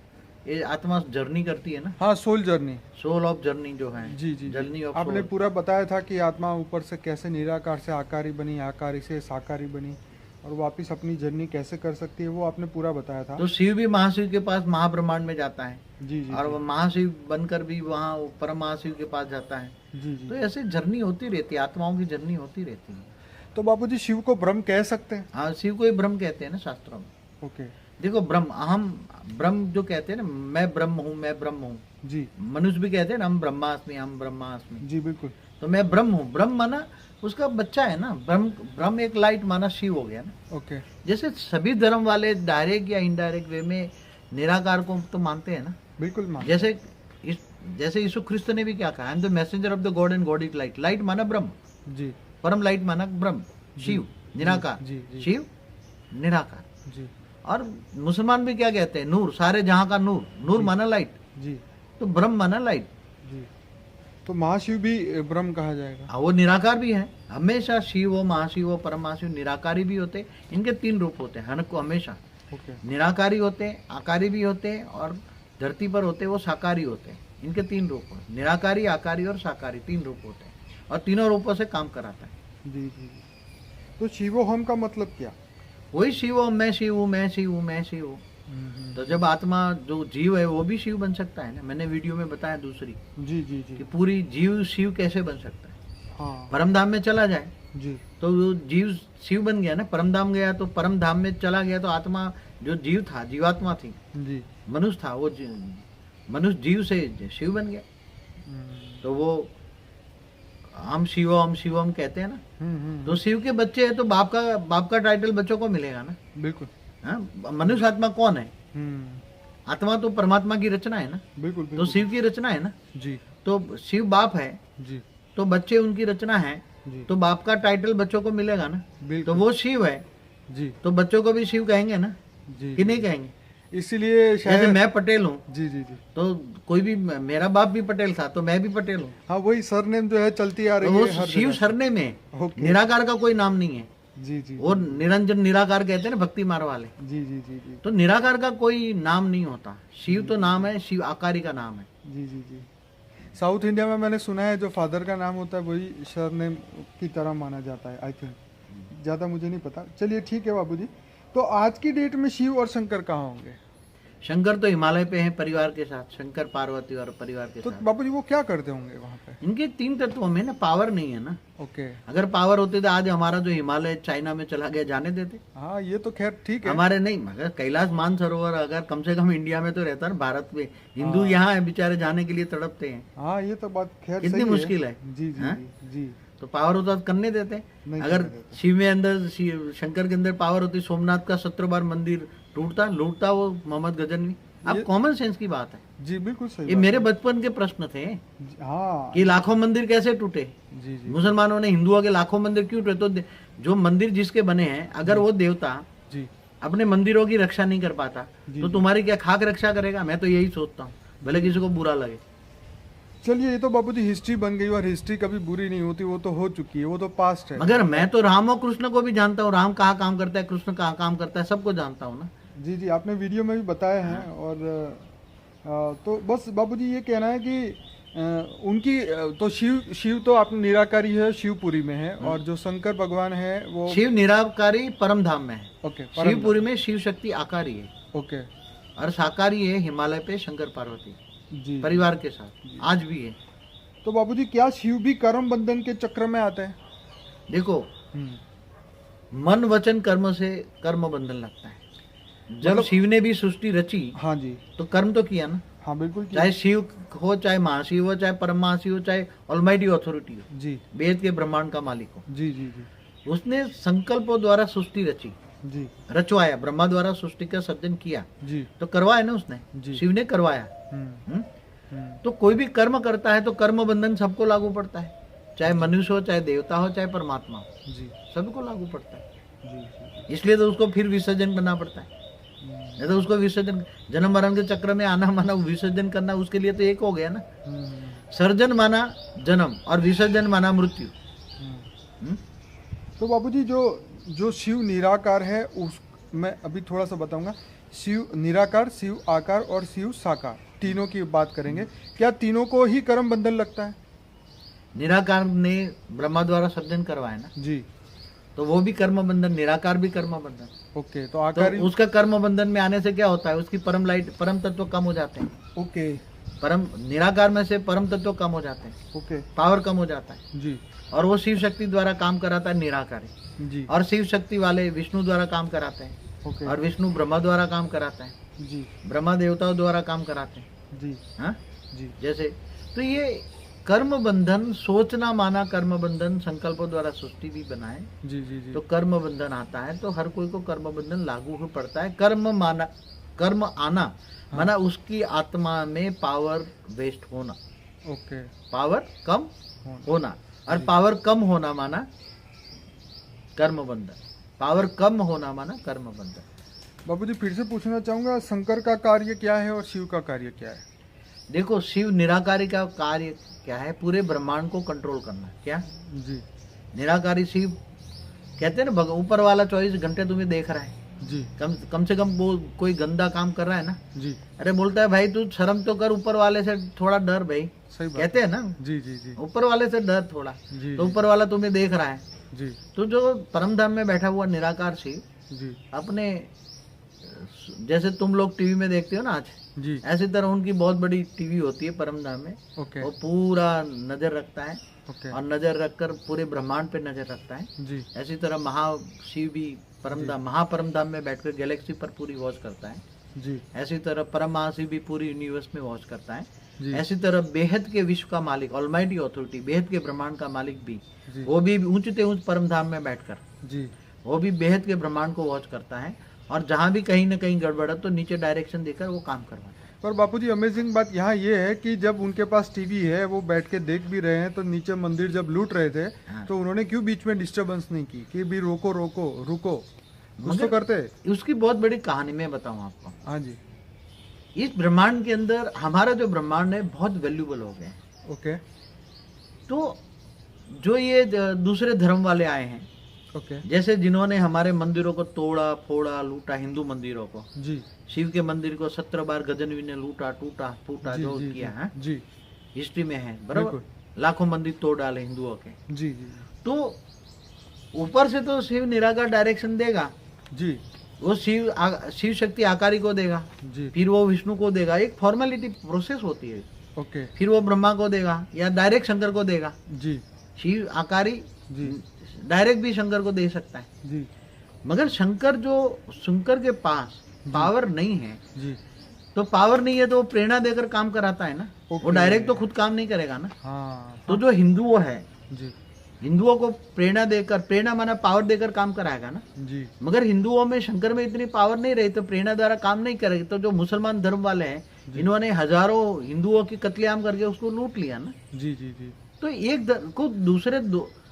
ये आत्मा जर्नी करती है ना। हाँ, soul journey, soul of journey जो है। जी, जी, जर्नी ऑफ आपने सोल। पूरा बताया था कि आत्मा ऊपर से कैसे निराकार से आकारी बनी, आकारी से साकारी बनी, और वापस अपनी जर्नी कैसे कर सकती है, वो आपने पूरा बताया था। तो शिव भी महाशिव के पास महाब्रह्मांड में जाता है, जी, जी, और वो महाशिव बनकर भी वहाँ परम महाशिव के पास जाता है। जी, जी। तो ऐसे जर्नी होती रहती है, आत्माओं की जर्नी होती रहती है। तो बापूजी शिव को ब्रह्म कह सकते हैं? हाँ, शिव को ही ब्रह्म कहते हैं ना शास्त्रों में। ओके। देखो ब्रह्म, हम ब्रह्म जो कहते हैं ना, मैं ब्रह्म हूँ, मैं ब्रह्म हूँ जी। मनुष्य भी कहते हैं ना, हम ब्रह्मास्मि, हम ब्रह्मास्मि। जी बिल्कुल। तो मैं ब्रह्म हूँ, ब्रह्म माना उसका बच्चा है ना, ब्रह्म एक लाइट माना शिव हो गया ना। ओके। जैसे सभी धर्म वाले डायरेक्ट या इनडायरेक्ट वे में निराकार को तो मानते हैं ना। बिल्कुल मान। जैसे यीशु ख्रिस्त ने भी क्या कहा, I am the messenger of the God and God is light. Light माना ब्रह्म जी। परम लाइट माना ब्रह्म, शिव निराकार। जी, जी। शिव निराकार जी। और मुसलमान भी क्या कहते हैं, नूर, सारे जहां का नूर। नूर माना लाइट जी। तो ब्रह्म माना लाइट। जी। तो महाशिव भी ब्रह्म कहा जाएगा? वो निराकार भी है हमेशा। शिव हो, महाशिव हो, परम महाशिव निराकारी भी होते। इनके 3 रूप होते हैं को हमेशा। ओके। निराकारी होते हैं, आकारी भी होते हैं, और धरती पर होते वो साकारी होते हैं। इनके 3 रूप होते, निराकारी, आकारी और साकारी, 3 रूप होते हैं, और तीनों रूपों से काम कराता है। जी जी। तो शिवोहम का मतलब क्या? वही शिव हो, मैं शिव हूँ, मैं शिव हूँ, मैं शिव हूँ। तो जब आत्मा जो जीव है वो भी शिव बन सकता है ना। मैंने वीडियो में बताया दूसरी, जी जी जी, कि पूरी जीव शिव कैसे बन सकता है। हाँ परम धाम में चला जाए जी, तो वो जीव शिव बन गया ना। परम धाम गया तो परम धाम में चला गया तो आत्मा जो जीव था, जीवात्मा थी, जी, मनुष्य था, वो मनुष्य जीव से शिव बन गया। तो वो हम शिवम कहते हैं ना। तो शिव के बच्चे हैं तो बाप का टाइटल बच्चों को मिलेगा ना। बिल्कुल। हाँ, मनुष्य आत्मा कौन है? आत्मा तो परमात्मा की रचना है ना। बिल्कुल, तो बिल्कुल। शिव की रचना है ना। जी तो शिव बाप है जी तो बच्चे उनकी रचना है, जी, तो बाप का टाइटल बच्चों को मिलेगा ना। तो बिल्कुल। वो शिव है जी तो बच्चों को भी शिव कहेंगे ना, जी, कि नहीं कहेंगे? इसीलिए जैसे शायद मैं पटेल हूँ जी जी जी, तो कोई भी, मेरा बाप भी पटेल था तो मैं भी पटेल हूँ। हाँ वही सरनेम जो है चलती आ तो रही वो है हर शिव जगह। सरने में, ओके। निराकार का कोई नाम नहीं है। जी जी वो निरंजन निराकार कहते हैं ना भक्ति मार वाले। जी जी जी जी तो निराकार का कोई नाम नहीं होता। शिव तो नाम है, शिव आकारी का नाम है। जी जी जी। साउथ इंडिया में मैंने सुना है जो फादर का नाम होता है वही सरनेम की तरह माना जाता है, आई थिंक। ज़्यादा मुझे नहीं पता। चलिए ठीक है बाबूजी। तो आज की डेट में शिव और शंकर कहाँ होंगे? शंकर तो हिमालय पे हैं परिवार के साथ, शंकर पार्वती और परिवार के तो साथ। बाबूजी वो क्या करते होंगे वहाँ पे? इनके 3 तत्वों में ना पावर नहीं है ना। ओके। अगर पावर होती तो आज हमारा जो हिमालय चाइना में चला गया जाने देते। हाँ ये तो खैर ठीक है। हमारे नहीं, मगर कैलाश मानसरोवर अगर कम से कम इंडिया में तो रहता ना, भारत में। हिंदू यहाँ है बेचारे, जाने के लिए तड़पते हैं। हाँ ये तो बात खैर कितनी सही मुश्किल है। जी जी हाँ? जी जी। तो पावर होता तो करने देते। नहीं अगर करने देते। शिव में अंदर शंकर के अंदर पावर होती, सोमनाथ का 17 बार मंदिर लूटता वो मोहम्मद गजनवी। अब कॉमन सेंस की बात है। जी बिल्कुल सही ये बात मेरे है। बचपन के प्रश्न थे हाँ कि लाखों मंदिर कैसे टूटे। जी जी मुसलमानों ने हिंदुओं के लाखों मंदिर क्यों टूटे? तो जो मंदिर जिसके बने हैं, अगर वो देवता जी अपने मंदिरों की रक्षा नहीं कर पाता जी, तो जी। तुम्हारी क्या खाक रक्षा करेगा? मैं तो यही सोचता हूँ, भले किसी को बुरा लगे। चलिए ये तो बाबूजी हिस्ट्री बन गई, और हिस्ट्री कभी बुरी नहीं होती, वो तो हो चुकी है, वो तो पास्ट है। मगर मैं तो राम और कृष्ण को भी जानता हूँ। राम कहाँ काम करता है, कृष्ण कहाँ काम करता है, सबको जानता हूँ ना। जी जी आपने वीडियो में भी बताया है। और तो बस बाबूजी ये कहना है कि उनकी तो शिव तो आप निराकारी है, शिवपुरी में है, और जो शंकर भगवान है वो शिव निराकारी परम धाम में है। ओके शिवपुरी में शिव शक्ति आकारी है, ओके और साकारी है हिमालय पे शंकर पार्वती जी। परिवार के साथ, आज भी है। तो बाबूजी क्या शिव भी कर्म बंधन के चक्र में आते हैं? देखो, मन वचन कर्म से कर्म बंधन लगता है। जब मतलब शिव ने भी सृष्टि रची हाँ जी, तो कर्म तो किया ना। हाँ बिल्कुल किया। चाहे शिव हो, चाहे महाशिव हो, चाहे परम महाशिव हो, चाहे ऑलमाइटी अथॉरिटी हो, जी वेद के ब्रह्मांड का मालिक हो, जी जी जी उसने संकल्पों द्वारा सृष्टि रची, जी रचवाया, ब्रह्मा द्वारा सृष्टि का सर्जन किया, जी तो करवाया ना उसने, जी। शिव ने करवाया। हम्म, तो कोई भी कर्म करता है तो कर्म बंधन सबको लागू पड़ता है, चाहे मनुष्य हो, चाहे देवता हो, चाहे परमात्मा हो, जी सबको लागू पड़ता है। जी जी इसलिए तो उसको फिर विसर्जन करना पड़ता है। नहीं तो उसको विसर्जन, जन्म मरण के चक्र में आना माना विसर्जन करना, उसके लिए तो एक हो गया ना। सर्जन माना जन्म और विसर्जन माना मृत्यु। तो बाबूजी जो शिव निराकार है, उस मैं अभी थोड़ा सा बताऊंगा। शिव निराकार, शिव आकार और शिव साकार, तीनों की बात करेंगे। क्या तीनों को ही कर्म बंधन लगता है? निराकार ने ब्रह्मा द्वारा सर्जन करवाया ना, जी, तो वो भी कर्म बंधन, निराकार भी कर्म बंधन। ओके। तो आकार तो उसका कर्म बंधन में आने से क्या होता है, उसकी परम लाइट, परम तत्व कम हो जाते हैं। ओके परम निराकार में से परम तत्व कम हो जाते हैं, ओके पावर कम हो जाता है, जी और वो शिव शक्ति द्वारा काम कराता है निराकारी। जी। और शिव शक्ति वाले विष्णु द्वारा काम कराते हैं, ओके। और विष्णु ब्रह्मा द्वारा काम कराते हैं, जी ब्रह्मा देवताओं द्वारा काम कराते हैं। जी हाँ जी जैसे, तो ये कर्म बंधन, सोचना माना कर्म बंधन, संकल्पों द्वारा सृष्टि भी बनाए जी जी जी तो कर्म बंधन आता है, तो हर कोई को कर्म बंधन लागू हो पड़ता है। कर्म आना माना उसकी आत्मा में पावर वेस्ट होना, ओके। पावर कम होना, और पावर कम होना माना कर्म बंधन, पावर कम होना माना कर्म बंधन। बाबूजी फिर से पूछना चाहूंगा, शंकर का कार्य क्या है और शिव का कार्य क्या है? देखो, शिव निराकारी का कार्य क्या है? पूरे ब्रह्मांड को कंट्रोल करना। क्या जी निराकारी शिव कहते हैं ना, ऊपर वाला 24 घंटे तुम्हें देख रहा है जी। कम से कम वो कोई गंदा काम कर रहा है ना, जी अरे बोलता है भाई तू शर्म तो कर, ऊपर वाले से थोड़ा डर भाई, सही बात। कहते हैं ना, जी जी जी ऊपर वाले से डर थोड़ा, जी तो ऊपर वाला तुम्हें देख रहा है। जी तो जो परम धाम में बैठा हुआ निराकार शिव जी अपने, जैसे तुम लोग टीवी में देखते हो ना आज, जी ऐसी तरह उनकी बहुत बड़ी टीवी होती है परम धाम में। ओके वो पूरा नजर रखता है, ओके। और नजर रखकर पूरे ब्रह्मांड पे नजर रखता है। जी ऐसी तरह महाशिव भी परमधाम, महापरम धाम में बैठकर गैलेक्सी पर पूरी वॉच करता है। जी ऐसी तरह परम महाशिव भी पूरी यूनिवर्स में वॉच करता है। जी ऐसी तरह बेहद के विश्व का मालिक, ऑलमाइटी अथॉरिटी, बेहद के ब्रह्मांड का मालिक भी, जी वो भी ऊंचते ऊंच परम धाम में बैठकर जी वो भी बेहद के ब्रह्मांड को वॉच करता है, और जहां भी कहीं ना कहीं गड़बड़ है तो नीचे डायरेक्शन देकर वो काम करवाता है। पर बापूजी अमेजिंग बात यहाँ ये है कि जब उनके पास टीवी है, वो बैठ के देख भी रहे हैं, तो नीचे मंदिर जब लूट रहे थे हाँ। तो उन्होंने क्यों बीच में डिस्टरबेंस नहीं की कि भी रोको रोको रुको, कुछ तो करते। उसकी बहुत बड़ी कहानी मैं बताऊं आपको। हाँ जी। इस ब्रह्मांड के अंदर हमारा जो ब्रह्मांड है बहुत वैल्यूबल हो गया है। ओके तो जो ये दूसरे धर्म वाले आए हैं, ओके। जैसे जिन्होंने हमारे मंदिरों को तोड़ा फोड़ा लूटा, हिंदू मंदिरों को, जी शिव के मंदिर को 17 बार गजनवी ने लूटा टूटा फूटा, जी जो जी किया है जी हिस्ट्री में है, बराबर, बिल्कुल। लाखों मंदिर तोड़ डाले हिंदुओं के। जी जी तो ऊपर से तो शिव निराकार डायरेक्शन देगा, जी वो शिव शक्ति आकारी को देगा, जी फिर वो विष्णु को देगा, एक फॉर्मेलिटी प्रोसेस होती है। ओके। फिर वो ब्रह्मा को देगा या डायरेक्ट शंकर को देगा। जी शिव आकारी जी डायरेक्ट भी शंकर को दे सकता है, जी मगर शंकर के पास पावर नहीं है। जी तो पावर नहीं है तो वो प्रेरणा देकर काम कराता है ना, वो डायरेक्ट तो खुद काम नहीं करेगा ना। हाँ तो जो हिंदुओं है, जी हिंदुओं को प्रेरणा देकर, प्रेरणा माना पावर देकर काम कराएगा ना। जी मगर हिंदुओं में, शंकर में इतनी पावर नहीं रही, तो प्रेरणा द्वारा काम नहीं करेगी। तो जो मुसलमान धर्म वाले हैं, इन्होंने हजारों हिंदुओं की कत्लेआम करके उसको लूट लिया ना। जी जी जी तो एक को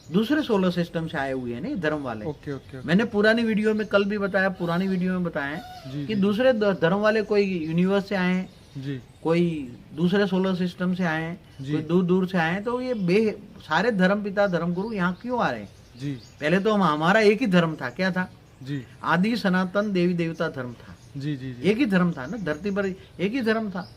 दूसरे सोलर सिस्टम से आए हुए हैं नहीं धर्म वाले। Okay okay. मैंने पुरानी वीडियो में कल भी बताया, पुरानी वीडियो में बताया जी कि जी दूसरे धर्म वाले कोई यूनिवर्स से आए हैं, जी कोई दूसरे सोलर सिस्टम से आए हैं, जी। कोई दूर दूर से आए हैं। तो ये सारे धर्म पिता धर्म गुरु यहाँ क्यों आ रहे हैं? जी पहले तो हमारा एक ही धर्म था। क्या था? जी आदि सनातन देवी देवता धर्म था। जी जी जी एक ही धर्म था ना, धरती पर एक ही धर्म था।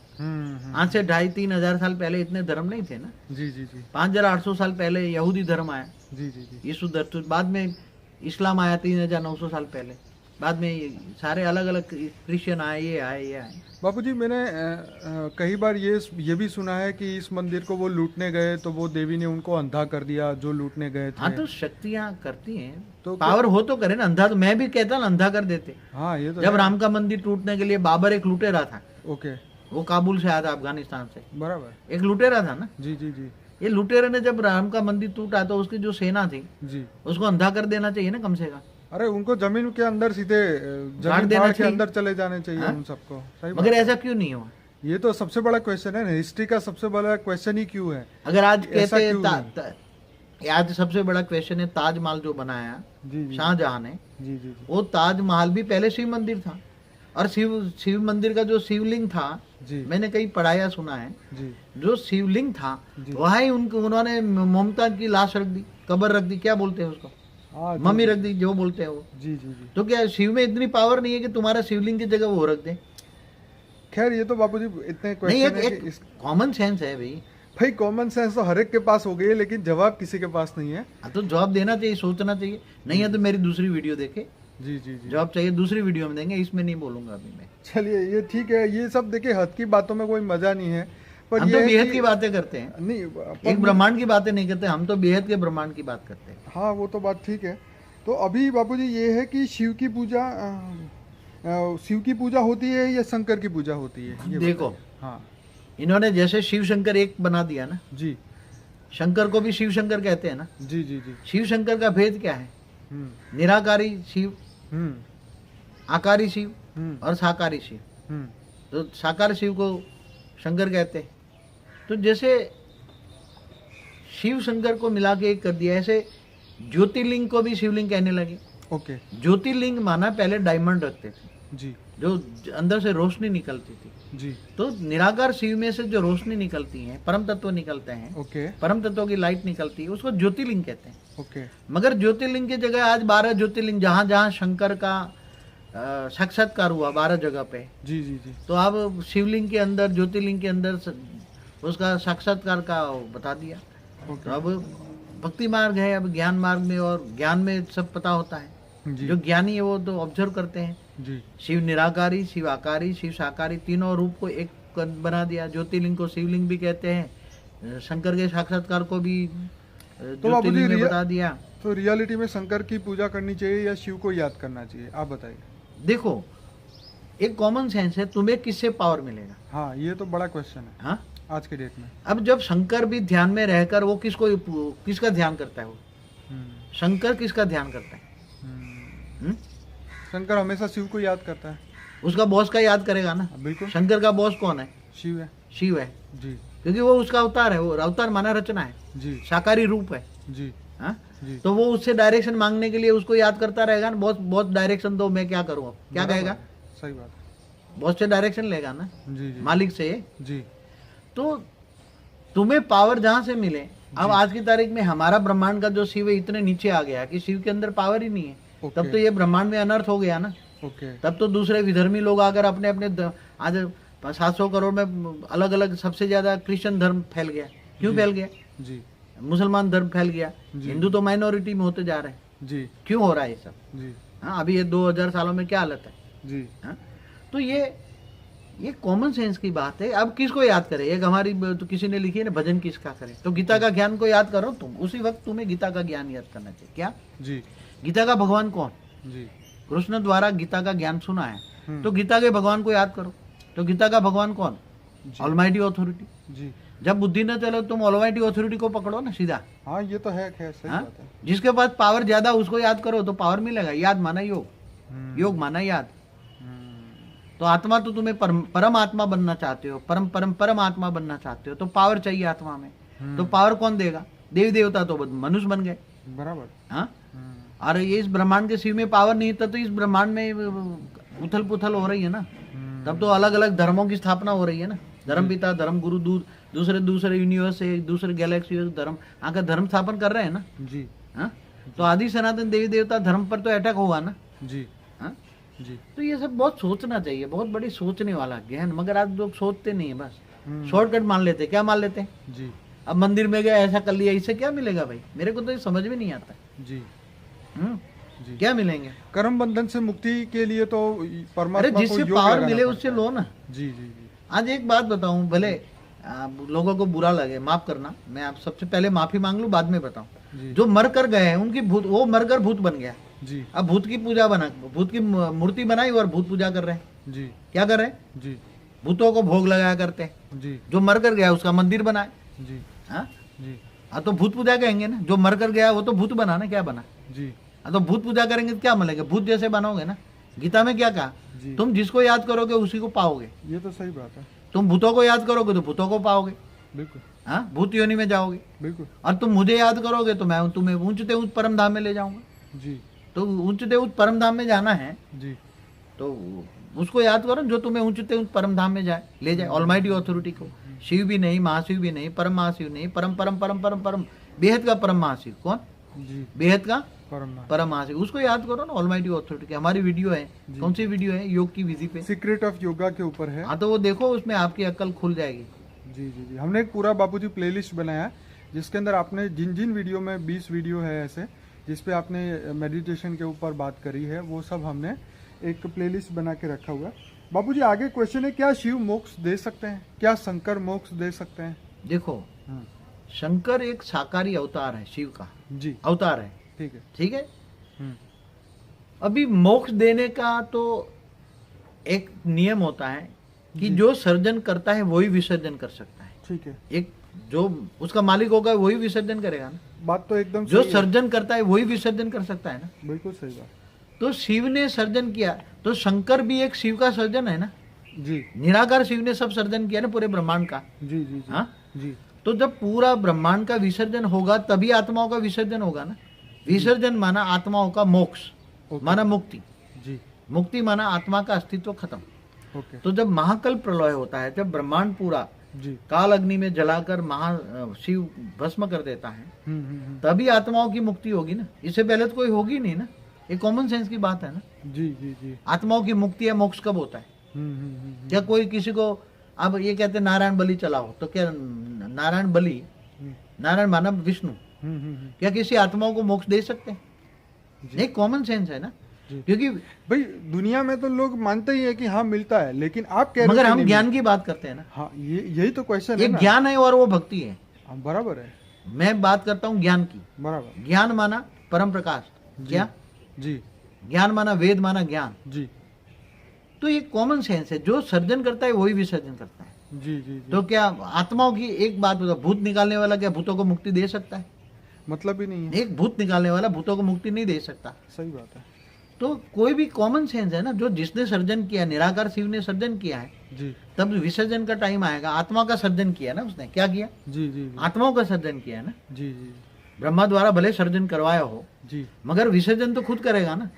आज से 2500-3 हजार साल पहले इतने धर्म नहीं थे ना। जी जी जी 5800 साल पहले यहूदी धर्म आया, जी जी जी यीशु धर्म, बाद में इस्लाम आया 3900 साल पहले, बाद में ये सारे अलग अलग क्रिश्चियन आए, ये आए। बापूजी मैंने कई बार ये भी सुना है कि इस मंदिर को वो लूटने गए तो वो देवी ने उनको अंधा कर दिया, जो लूटने गए थे। हाँ, तो शक्तियाँ करती हैं, तो पावर हो तो करे ना। अंधा तो मैं भी कहता ना, अंधा कर देते। हाँ ये तो जब राम का मंदिर टूटने के लिए बाबर एक लुटेरा था, ओके वो काबुल से आया था, अफगानिस्तान से, बराबर। एक लुटेरा था ना। जी जी जी ये लुटेरे ने जब राम का मंदिर टूटा तो उसकी जो सेना थी, जी उसको अंधा कर देना चाहिए ना कम से कम। अरे उनको जमीन के अंदर सीधे गाड़ जमीन देना फाड़ के चाहिए। अंदर चले जाने चाहिए। हाँ? उन सबको सही मगर बात। ऐसा क्यों नहीं हुआ? ये तो सबसे बड़ा क्वेश्चन है ना, हिस्ट्री का सबसे बड़ा क्वेश्चन ही क्यों है। अगर आज ऐसा कहते क्यों आज सबसे बड़ा क्वेश्चन है ताजमहल जो बनाया जी जी शाहजहां ने, जी जी वो ताजमहल भी पहले शिव मंदिर था, और शिव मंदिर का जो शिवलिंग था, जी मैंने कई पढ़ाया सुना है, जी जो शिवलिंग था जी। वहाँ ही उन्होंने मुमताज की लाश रख दी, कब्र रख दी, क्या बोलते हैं उसको, हाँ जी, मम्मी रख दी, जो बोलते हैं वो। जी जी जी तो क्या शिव में इतनी पावर नहीं है कि तुम्हारा शिवलिंग की जगह वो रख दे? खैर ये तो बापूजी इतने नहीं, क्वेश्चन है कि एक कॉमन सेंस है भाई। भाई कॉमन सेंस तो हर एक के पास हो गई है, लेकिन जवाब किसी के पास नहीं है। हाँ, तो जवाब देना चाहिए, सोचना चाहिए। नहीं है तो मेरी दूसरी वीडियो देखे, जी जी जी जवाब चाहिए दूसरी वीडियो में देंगे, इसमें नहीं बोलूंगा अभी मैं। चलिए ये ठीक है। ये सब देखिए हद की बातों में कोई मजा नहीं है, पर हम ये तो है बेहद कि- की बातें करते हैं, नहीं एक ब्रह्मांड की बातें नहीं करते, हम तो बेहद के ब्रह्मांड की बात करते हैं। हाँ वो तो बात ठीक है। तो अभी बापूजी ये है कि शिव की पूजा होती है या शंकर की पूजा होती है, ये देखो बताइए। हाँ इन्होंने जैसे शिव शंकर एक बना दिया ना, जी, शंकर को भी शिव शंकर कहते हैं ना। जी जी जी। शिव शंकर का भेद क्या है? निराकारी शिव, आकारी शिव और साकारी शिव। तो साकार शिव को शंकर कहते हैं। तो जैसे शिव शंकर को मिला के एक कर दिया, ऐसे ज्योतिर्लिंग को भी शिवलिंग कहने लगे। ओके। ज्योतिर्लिंग माना पहले डायमंड रखते थे जी, जो अंदर से रोशनी निकलती थी जी। तो निराकार शिव में से जो रोशनी निकलती है, परम तत्व निकलते हैं, ओके। परम तत्व की लाइट निकलती है, उसको ज्योतिर्लिंग कहते हैं। ओके। मगर ज्योतिर्लिंग की जगह आज 12 ज्योतिर्लिंग, जहां जहां शंकर का साक्षात्कार हुआ 12 जगह पे, जी जी जी। तो अब शिवलिंग के अंदर, ज्योतिर्लिंग के अंदर उसका साक्षात्कार का बता दिया। तो अब भक्ति मार्ग है, अब ज्ञान मार्ग में, और ज्ञान में सब पता होता है। जी। जो ज्ञानी है वो तो ऑब्जर्व करते हैं। जी। शिव निराकारी, शिव आकारी, शिव साकारी, तीनों रूप को एक बना दिया। ज्योतिर्लिंग को शिवलिंग भी कहते हैं, शंकर के साक्षात्कार को भी ज्योतिर्लिंग में बता दिया। तो रियलिटी में शंकर की पूजा करनी चाहिए या शिव को याद करना चाहिए, आप बताइए। देखो एक कॉमन सेंस है, तुम्हें किससे पावर मिलेगा? हाँ ये तो बड़ा क्वेश्चन है। हाँ आज के डेट में। अब जब शंकर भी ध्यान में रहकर वो किसका ध्यान करता है? वो शंकर किसका ध्यान करता है? शंकर हमेशा शिव को याद करता है। उसका बॉस का याद करेगा ना। बिल्कुल। शंकर का बॉस कौन है? शिव है। शिव है जी। क्योंकि वो उसका अवतार है, वो अवतार माना रचना है जी। साकारी रूप है। जी। हाँ जी। तो वो उससे डायरेक्शन मांगने के लिए उसको याद करता रहेगा ना। बहुत बहुत डायरेक्शन दो, मैं क्या करूँ, क्या कहेगा? सही बात है। बॉस से डायरेक्शन लेगा ना, जी जी। मालिक से। जी। तो तुम्हें पावर जहां से मिले। अब आज की तारीख में हमारा ब्रह्मांड का जो शिव है इतने नीचे आ गया कि शिव के अंदर पावर ही नहीं है। तब तो ये ब्रह्मांड में अनर्थ हो गया ना। तब तो दूसरे विधर्मी लोग आकर अपने अपने आज 700 करोड़ में अलग अलग सबसे ज्यादा क्रिश्चियन धर्म फैल गया। क्यों फैल गया? जी। मुसलमान धर्म फैल गया, हिंदू तो माइनॉरिटी में होते जा रहे हैं। जी। क्यों हो रहा है ये सब? जी। हाँ अभी ये 2000 सालों में क्या हालत है? जी। हाँ तो ये कॉमन सेंस की बात है। अब किसको याद करे? एक हमारी तो किसी ने लिखी है ना, भजन किसका करे? तो गीता का ज्ञान को याद करो तुम, उसी वक्त तुम्हें गीता का ज्ञान याद करना चाहिए। क्या? जी। गीता का भगवान कौन? जी। कृष्ण द्वारा गीता का ज्ञान सुना है, तो गीता के भगवान को याद करो। तो गीता का भगवान कौन? Almighty authority. जी। जब बुद्धि न चलो तुम ऑलमाइटी ऑथोरिटी को पकड़ो ना सीधा। हाँ ये तो है, खैर सही बात है। जिसके पास पावर ज्यादा उसको याद करो तो पावर मिलेगा। याद माना योग, योग माना याद। तो आत्मा तो तुम्हें परम आत्मा बनना चाहते हो, परम परम परम आत्मा बनना चाहते हो, तो पावर चाहिए आत्मा में। तो पावर कौन देगा? देवी देवता तो मनुष्य बन गए। बराबर। हाँ अरे ये इस ब्रह्मांड के शिव में पावर नहीं था तो इस ब्रह्मांड में उथल पुथल हो रही है ना। तब तो अलग अलग धर्मों की स्थापना हो रही है ना। धर्म पिता, धर्म गुरु, दूसरे दूसरे यूनिवर्स से, दूसरे गैलेक्सी धर्म आकर धर्म स्थापन कर रहे हैं ना। जी। हाँ तो आदि सनातन देवी देवता धर्म पर तो अटैक हुआ ना। जी। हाँ जी। तो ये सब बहुत सोचना चाहिए, बहुत बड़ी सोचने वाला ज्ञान। मगर आज लोग सोचते नहीं है, बस शॉर्टकट मान लेते। क्या मान लेते हैं? जी। अब मंदिर में गए, ऐसा कर लिया, इससे क्या मिलेगा भाई? मेरे को तो ये समझ में नहीं आता। जी। जी। क्या मिलेंगे? कर्म बंधन से मुक्ति के लिए तो परमात्मा को जिससे पावर मिले उससे लो ना। जी जी जी। आज एक बात बताऊं, भले लोगों को बुरा लगे, माफ करना, मैं आप सबसे पहले माफी मांग लूं, बाद में बताऊं। जो मर कर गए हैं उनकी भूत, वो मरकर भूत बन गया। जी। अब भूत की पूजा भूत की मूर्ति बनाई और भूत पूजा कर रहे हैं। जी। क्या कर रहे हैं? जी। भूतों को भोग लगाया करते हैं। जी। जो मर कर गया उसका मंदिर बनाए। जी। हाँ जी। तो भूत पूजा कहेंगे ना। जो मर कर गया वो तो भूत बना ना, क्या बना? जी। तो भूत पूजा करेंगे तो क्या मिलेगा? भूत जैसे बनोगे ना। गीता में क्या कहा? तुम जिसको याद करोगे उसी को पाओगे। ये तो सही बात है। तुम भूतों को याद करोगे तो भूतों को पाओगे। बिल्कुल। हाँ भूत योनि में जाओगे। बिल्कुल। और तुम मुझे याद करोगे तो मैं तुम्हें ऊंचते ऊंच परम धाम में ले जाऊंगा। जी। तो ऊंचते ऊंच परम धाम में जाना है। जी। तो उसको याद करो जो तुम्हें ऊंचते ऊंच परम धाम में जाए, ले जाए। ऑलमाइटी ऑथोरिटी को। शिव भी नहीं, महाशिव भी नहीं, परम महाशिव नहीं, परम परम परम परम परम बेहद का परम महाशिव। कौन? जी। बेहद का परम महाशिव, उसको याद करो ना। ऑलमाइटी ऑथोरिटी की हमारी वीडियो है। कौन सी वीडियो है? योग की विधि पे, सीक्रेट ऑफ योगा के ऊपर है। हाँ तो वो देखो, उसमें आपकी अक्ल खुल जाएगी। जी जी जी। हमने एक पूरा बापूजी प्लेलिस्ट बनाया है जिसके अंदर आपने जिन जिन वीडियो में 20 वीडियो है ऐसे जिसपे आपने मेडिटेशन के ऊपर बात करी है, वो सब हमने एक प्लेलिस्ट बना के रखा हुआ है। बापूजी आगे क्वेश्चन है, क्या शिव मोक्ष दे सकते हैं? क्या शंकर मोक्ष दे सकते हैं? देखो शंकर एक साकारी अवतार है, शिव का जी अवतार है। ठीक है, ठीक है। अभी मोक्ष देने का तो एक नियम होता है कि जो सर्जन करता है वही विसर्जन कर सकता है। ठीक है। एक जो उसका मालिक होगा वही विसर्जन करेगा ना। बात तो एकदम जो सर्जन करता है वही विसर्जन कर सकता है ना। बिल्कुल सही बात। तो शिव ने सर्जन किया तो शंकर भी एक शिव का सर्जन है ना जी। निराकार शिव ने सब सर्जन किया ना पूरे ब्रह्मांड का। जी जी जी। हाँ जी। तो जब पूरा ब्रह्मांड का विसर्जन होगा तभी आत्माओं का विसर्जन होगा ना। विसर्जन माना आत्माओं का मोक्ष, माना मुक्ति। जी। मुक्ति माना आत्मा का अस्तित्व खत्म। ओके। तो जब महाकल प्रलय होता है, जब ब्रह्मांड पूरा जी काल अग्नि में जलाकर शिव भस्म कर देता है, तभी आत्माओं की मुक्ति होगी ना। इससे पहले तो कोई होगी नहीं ना। ये कॉमन सेंस की बात है ना। जी जी जी। आत्माओं की मुक्ति या मोक्ष कब होता है? क्या कोई किसी को अब ये कहते हैं नारायण बलि चलाओ, तो क्या नारायण बलि, नारायण माना विष्णु, क्या किसी आत्माओं को मोक्ष दे सकते हैं? नहीं, कॉमन सेंस है ना। क्योंकि भाई दुनिया में तो लोग मानते ही है कि हाँ मिलता है, लेकिन आप कह रहे मगर हम ज्ञान की बात करते हैं ना। हाँ यही तो क्वेश्चन है एक ना। ज्ञान है और वो भक्ति है। हाँ, बराबर है। मैं बात करता हूँ ज्ञान की। बराबर। ज्ञान माना परम प्रकाश। क्या? जी। ज्ञान माना वेद, माना ज्ञान। जी। तो ये कॉमन सेंस है। जो सर्जन करता है वही विसर्जन करता है। जी जी। तो क्या आत्माओं की एक बात बता, भूत निकालने वाला क्या भूतों को मुक्ति दे सकता है? मतलब ही नहीं है। एक भूत निकालने वाला भूतों को मुक्ति नहीं दे सकता। सही बात है। तो कोई भी कॉमन सेंस है ना। जो जिसने सर्जन किया, निराकार शिव ने सर्जन किया है, जी। तब विसर्जन का टाइम आएगा। आत्मा का सर्जन किया ना उसने। क्या किया? जी जी। आत्माओं का सर्जन किया ना। जी जी। ब्रह्मा द्वारा भले सर्जन करवाया हो, जी। मगर विसर्जन तो खुद करेगा ना।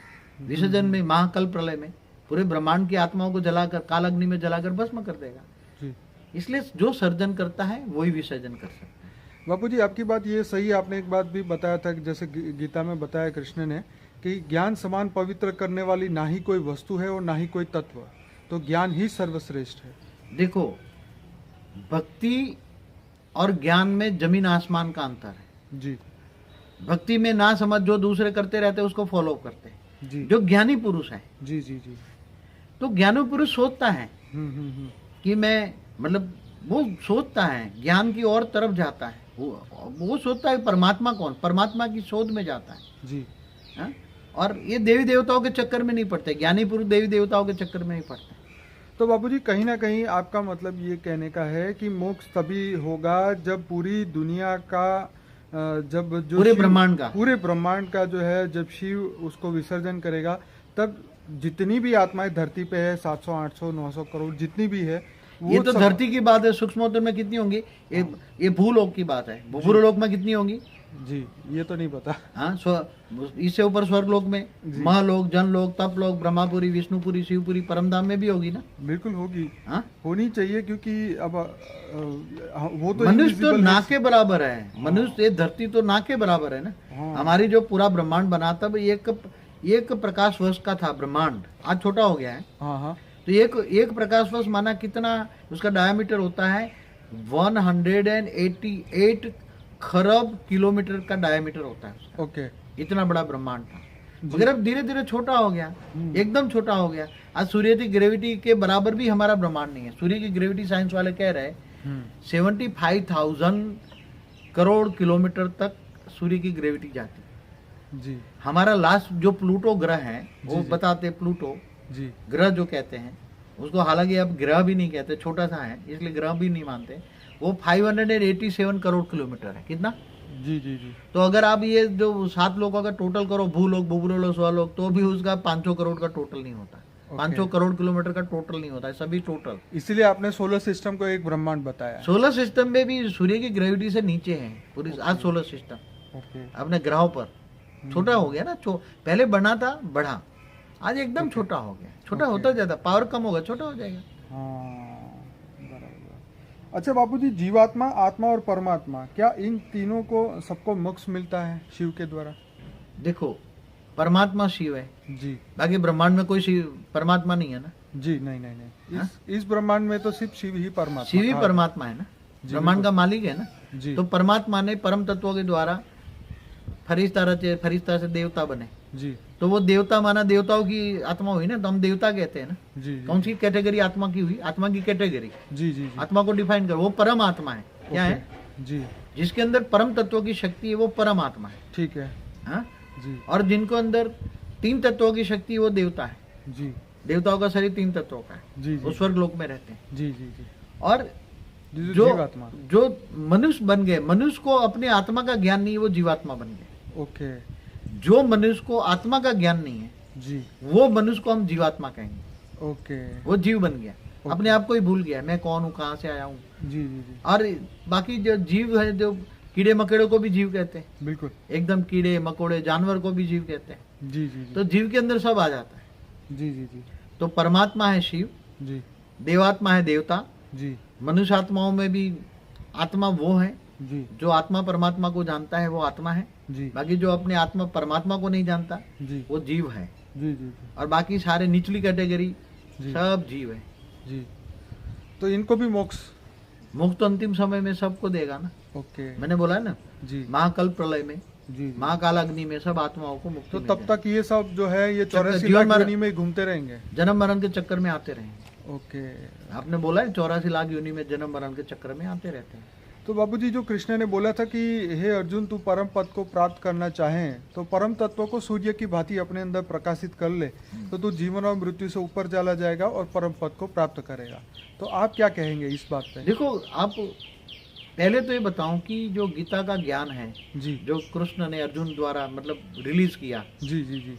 विसर्जन में महाकल प्रलय में पूरे ब्रह्मांड की आत्माओं को जलाकर काल अग्नि में जलाकर भस्म कर देगा। जी। इसलिए जो सर्जन करता है वही विसर्जन कर सकता है। बापू जी आपकी बात ये सही है। आपने एक बात भी बताया था कि जैसे गीता में बताया कृष्ण ने कि ज्ञान समान पवित्र करने वाली ना ही कोई वस्तु है और ना ही कोई तत्व, तो ज्ञान ही सर्वश्रेष्ठ है। देखो, भक्ति और ज्ञान में जमीन आसमान का अंतर है। जी। भक्ति में ना समझ जो दूसरे करते रहते उसको फॉलो करते हैं। जी। जो ज्ञानी पुरुष है, जी जी जी, तो ज्ञानी पुरुष सोचता है कि मैं, मतलब वो सोचता है ज्ञान की और तरफ जाता है। वो सोचता है परमात्मा कौन, परमात्मा की शोध में जाता है। जी। हा? और ये देवी देवताओं के चक्कर में नहीं पड़ते। ज्ञानी पुरुष देवी देवताओं के चक्कर में नहीं पड़ते। तो बाबूजी कहीं ना कहीं आपका मतलब ये कहने का है कि मोक्ष तभी होगा जब पूरी दुनिया का, जब जो पूरे ब्रह्मांड का जो है, जब शिव उसको विसर्जन करेगा, तब जितनी भी आत्माएं धरती पे है, 700 800 900 करोड़ जितनी भी है, ये तो धरती की बात है। सूक्ष्मोत्तर में कितनी होंगी? ये भूलोक की बात है। भूलोक में कितनी होंगी? जी ये तो नहीं पता। हाँ, इससे ऊपर स्वर्गलोक में, महालोक, जनलोक, तपलोक, ब्रह्मापुरी, विष्णुपुरी, शिवपुरी, परमधाम में भी होगी ना। बिल्कुल होगी। हाँ, होनी चाहिए, क्योंकि अब वो तो मनुष्य तो ना के बराबर है। मनुष्य, ये धरती तो ना के बराबर है ना। हमारी जो पूरा ब्रह्मांड बना, तब एक प्रकाश वर्ष का था ब्रह्मांड, आज छोटा हो गया है। हाँ हाँ। तो एक प्रकाश वर्ष माना कितना उसका डायमीटर होता है? 188 खरब किलोमीटर का डायमीटर होता है उसका। ओके। इतना बड़ा ब्रह्मांड था, मगर अब धीरे धीरे छोटा हो गया, एकदम छोटा हो गया। आज सूर्य की ग्रेविटी के बराबर भी हमारा ब्रह्मांड नहीं है। सूर्य की ग्रेविटी साइंस वाले कह रहे हैं 75,000 करोड़ किलोमीटर तक सूर्य की ग्रेविटी जाती है। जी। हमारा लास्ट जो प्लूटो ग्रह है, वो बताते प्लूटो जी ग्रह जो कहते हैं उसको, हालांकि अब ग्रह भी नहीं कहते, छोटा सा है इसलिए ग्रह भी नहीं मानते, वो 587 करोड़ किलोमीटर है। कितना? जी जी जी। तो अगर आप ये जो 7 लोगों का टोटल करो, भूलोक, भूलोक, स्वलोक, तो भी उसका 500 करोड़ का टोटल नहीं होता। 500 करोड़ किलोमीटर का टोटल नहीं होता है, सभी टोटल। इसलिए आपने सोलर सिस्टम को एक ब्रह्मांड बताया। सोलर सिस्टम में भी सूर्य की ग्रेविटी से नीचे है पूरी आज सोलर सिस्टम। अपने ग्रहों पर छोटा हो गया ना। पहले बना था, बढ़ा, आज एकदम छोटा हो गया। छोटा होता जाता, पावर कम होगा, छोटा हो जाएगा। हाँ, बराबर। अच्छा बापूजी, जीवात्मा, आत्मा और परमात्मा, क्या इन तीनों को सबको मोक्ष मिलता है शिव के द्वारा? देखो, परमात्मा शिव है जी, बाकी ब्रह्मांड में कोई शिव परमात्मा नहीं है ना। जी नहीं नहीं नहीं, इस ब्रह्मांड में तो सिर्फ शिव ही परमात्मा, शिव ही परमात्मा है ना, ब्रह्मांड का मालिक है ना जी। तो परमात्मा ने परम तत्वों के द्वारा फरिश्ता रचे, फरिश्ता से देवता बने जी। तो वो देवता माना देवताओं की आत्मा हुई ना, तो हम देवता कहते हैं ना जी। कौन सी कैटेगरी आत्मा की हुई? आत्मा की कैटेगरी। जी जी। आत्मा को डिफाइन करो, वो परम आत्मा है। क्या है? जी। जिसके अंदर परम तत्वों की शक्ति है, वो परम आत्मा है। ठीक है। हाँ? जी और जिनको अंदर 3 तत्वों की शक्ति, वो देवता है। जी देवताओं का शरीर 3 तत्वों का है, जी वो जी स्वर्ग लोक में रहते हैं। जी जी जी और जी जो जीवात्मा। जो मनुष्य बन गए, मनुष्य को अपने आत्मा का ज्ञान नहीं है, वो जीवात्मा बन गए। ओके जो मनुष्य को आत्मा का ज्ञान नहीं है, जी वो मनुष्य को हम जीवात्मा कहेंगे। ओके वो जीव बन गया, अपने आप को ही भूल गया, मैं कौन हूँ, कहाँ से आया हूँ। जी जी जी और बाकी जो जीव है, जो कीड़े मकोड़े को भी जीव कहते हैं, बिल्कुल एकदम कीड़े मकोड़े जानवर को भी जीव कहते हैं। जी जी जी तो जीव के अंदर सब आ जाता है। जी जी जी तो परमात्मा है शिव, जी देवात्मा है देवता, जी मनुष्य आत्माओं में भी आत्मा वो है जी जो आत्मा परमात्मा को जानता है, वो आत्मा है। जी बाकी जो अपने आत्मा परमात्मा को नहीं जानता, जी वो जीव है। जी जी और बाकी सारे निचली कैटेगरी जी सब जीव है। जी तो इनको भी मोक्ष। मुक्त तो अंतिम समय में सबको देगा ना। ओके मैंने बोला है ना, जी महाकल्प प्रलय में, जी जी महाकाल अग्नि में सब आत्माओं को मुक्ति तो मिल तब तक ये सब जो है ये 84 जीवन लाख मरण- योनि में घूमते रहेंगे। जाएगी। जन्म मरण के चक्कर में आते रहेंगे। ओके आपने बोला है 84 लाख योनि में जन्म मरण के चक्कर में आते रहते हैं। तो बाबूजी, जो कृष्ण ने बोला था कि हे अर्जुन, तू परम पद को प्राप्त करना चाहे तो परम तत्व को सूर्य की भांति अपने अंदर प्रकाशित कर ले, तो तू जीवन और मृत्यु से ऊपर चला जाएगा और परम पद को प्राप्त करेगा। तो आप क्या कहेंगे इस बात पे? देखो, आप पहले तो ये बताऊं कि जो गीता का ज्ञान है, जी जो कृष्ण ने अर्जुन द्वारा मतलब रिलीज किया, जी जी जी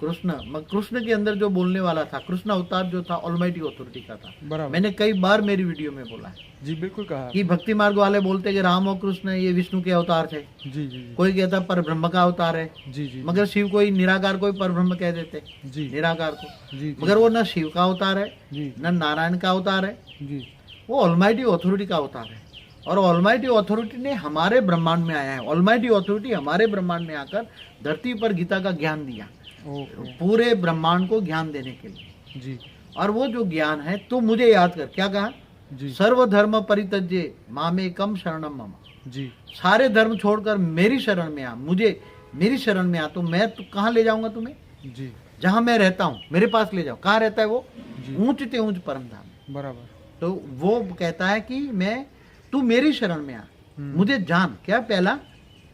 कृष्ण के अंदर जो बोलने वाला था, कृष्ण अवतार जो था ऑलमाइटी अथॉरिटी का था। बराबर। मैंने कई बार मेरी वीडियो में बोला है जी बिल्कुल कहा कि भक्ति मार्ग वाले बोलते कि राम और कृष्ण ये विष्णु के अवतार थे, जी जी जी कोई कहता पर ब्रह्म का अवतार है, जी जी मगर शिव को ही निराकार को ही पर ब्रह्म कह देते, जी निराकार को। जी जी मगर वो न शिव का अवतार है, जी न नारायण का अवतार है, जी वो ऑलमाइटी अथॉरिटी का अवतार है। और ऑलमाइटी अथॉरिटी ने हमारे ब्रह्मांड में आया है। ऑलमाइटी अथॉरिटी हमारे ब्रह्मांड में आकर धरती पर गीता का ज्ञान दिया, ओके पूरे ब्रह्मांड को ज्ञान देने के लिए। जी और वो जो ज्ञान है, तो मुझे याद कर, क्या कहा? जी सर्वधर्म परित्यज्य मामेकम शरणम मम। जी सारे धर्म छोड़कर मेरी शरण में आ, मुझे मेरी शरण में आ, तो मैं तो कहाँ ले जाऊंगा तुम्हें? जी जहां मैं रहता हूँ मेरे पास ले जाओ। कहाँ रहता है वो? जी ऊंच ते ऊंच परम धाम। बराबर। तो वो कहता है कि मैं, तू मेरी शरण में आ, मुझे जान। क्या? पहला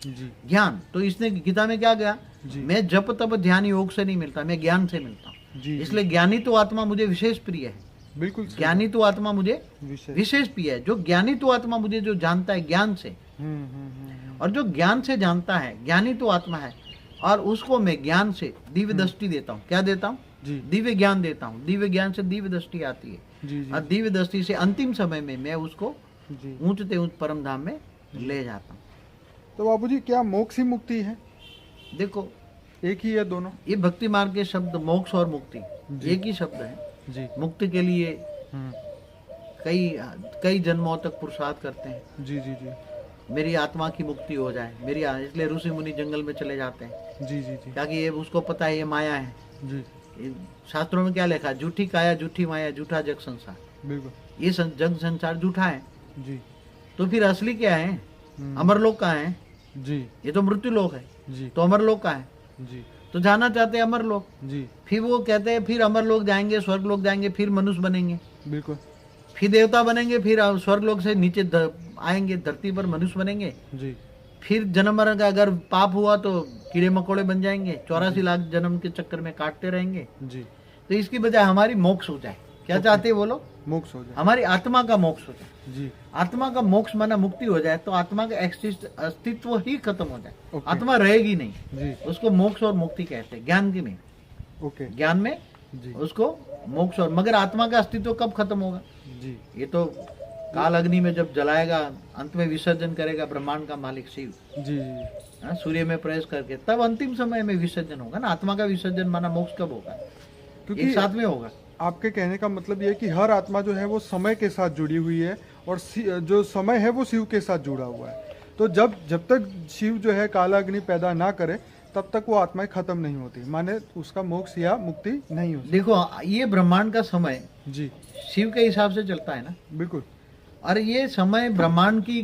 जी ज्ञान। तो इसने गीता में क्या कहा? जी मैं जप तप ध्यान योग से नहीं मिलता, मैं ज्ञान से मिलता हूँ। जी इसलिए ज्ञानी तो आत्मा मुझे विशेष प्रिय है। बिल्कुल सही। ज्ञानी तो आत्मा मुझे विशेष। विशेष प्रिय है। जो ज्ञानी तो आत्मा मुझे जो जानता है ज्ञान से, और जो ज्ञान से जानता है, ज्ञानी तो आत्मा है, और उसको मैं ज्ञान से दिव्य दृष्टि देता हूँ। क्या देता हूँ? जी दिव्य ज्ञान देता हूँ। दिव्य ज्ञान से दिव्य दृष्टि आती है, जी जी और दिव्य दृष्टि से अंतिम समय में मैं उसको जी। ऊंच ते ऊंच परम धाम में ले जाता हूँ। तो बाबूजी, क्या मोक्ष ही मुक्ति है? देखो, एक ही है दोनों? ये भक्ति मार्ग के शब्द मोक्ष और मुक्ति जी। एक ही शब्द है। जी मुक्ति के लिए हम्म, कई कई जन्मों तक पुरुषार्थ करते हैं, जी जी जी मेरी आत्मा की मुक्ति हो जाए, इसलिए ऋषि मुनि जंगल में चले जाते हैं, जी जी जी ताकि ये उसको पता है ये माया है। जी ये शास्त्रों में क्या लिखा है? झूठी काया, झूठी माया, झूठा जग संसार। बिल्कुल। ये जग संसार झूठा है, जी तो फिर असली क्या है? अमरलोक कहाँ है? जी ये तो मृत्यु लोक है, जी तो अमरलोक कहाँ है? जी तो जाना चाहते हैं अमरलोक। जी फिर वो कहते हैं फिर अमरलोक जाएंगे, स्वर्ग लोक जाएंगे, फिर मनुष्य बनेंगे, बिल्कुल। फिर देवता बनेंगे, फिर स्वर्ग लोक से नीचे आएंगे, धरती पर मनुष्य बनेंगे, जी फिर जन्म मरण का अगर पाप हुआ तो कीड़े मकोड़े बन जाएंगे, 84 लाख जन्म के चक्कर में काटते रहेंगे। जी तो इसकी बजाय हमारी मोक्ष हो जाए। क्या चाहते हैं वो लोग? मोक्ष हो जाए। हमारी आत्मा का मोक्ष हो जाए। जी आत्मा का मोक्ष माना मुक्ति हो जाए, तो आत्मा का अस्तित्व ही खत्म हो जाए, ओके। आत्मा रहेगी नहीं। जी उसको मोक्ष और मुक्ति कहते हैं, ज्ञान की नहीं। ओके। ज्ञान में जी उसको मोक्ष और, मगर आत्मा का अस्तित्व कब खत्म होगा? जी ये तो काल अग्नि में जब जलाएगा, अंत में विसर्जन करेगा ब्रह्मांड का मालिक शिव, जी जी सूर्य में प्रवेश करके, तब अंतिम समय में विसर्जन होगा ना। आत्मा का विसर्जन माना मोक्ष कब होगा? क्योंकि एक साथ में होगा। आपके कहने का मतलब ये है कि हर आत्मा जो है वो समय के साथ जुड़ी हुई है, और जो समय है वो शिव के साथ जुड़ा हुआ है। तो जब तक शिव जो है काला अग्नि पैदा ना करे, तब तक वो आत्माएं खत्म नहीं होती, माने उसका मोक्ष या मुक्ति नहीं होती। देखो, ये ब्रह्मांड का समय जी शिव के हिसाब से चलता है ना, बिल्कुल। और ये समय ब्रह्मांड की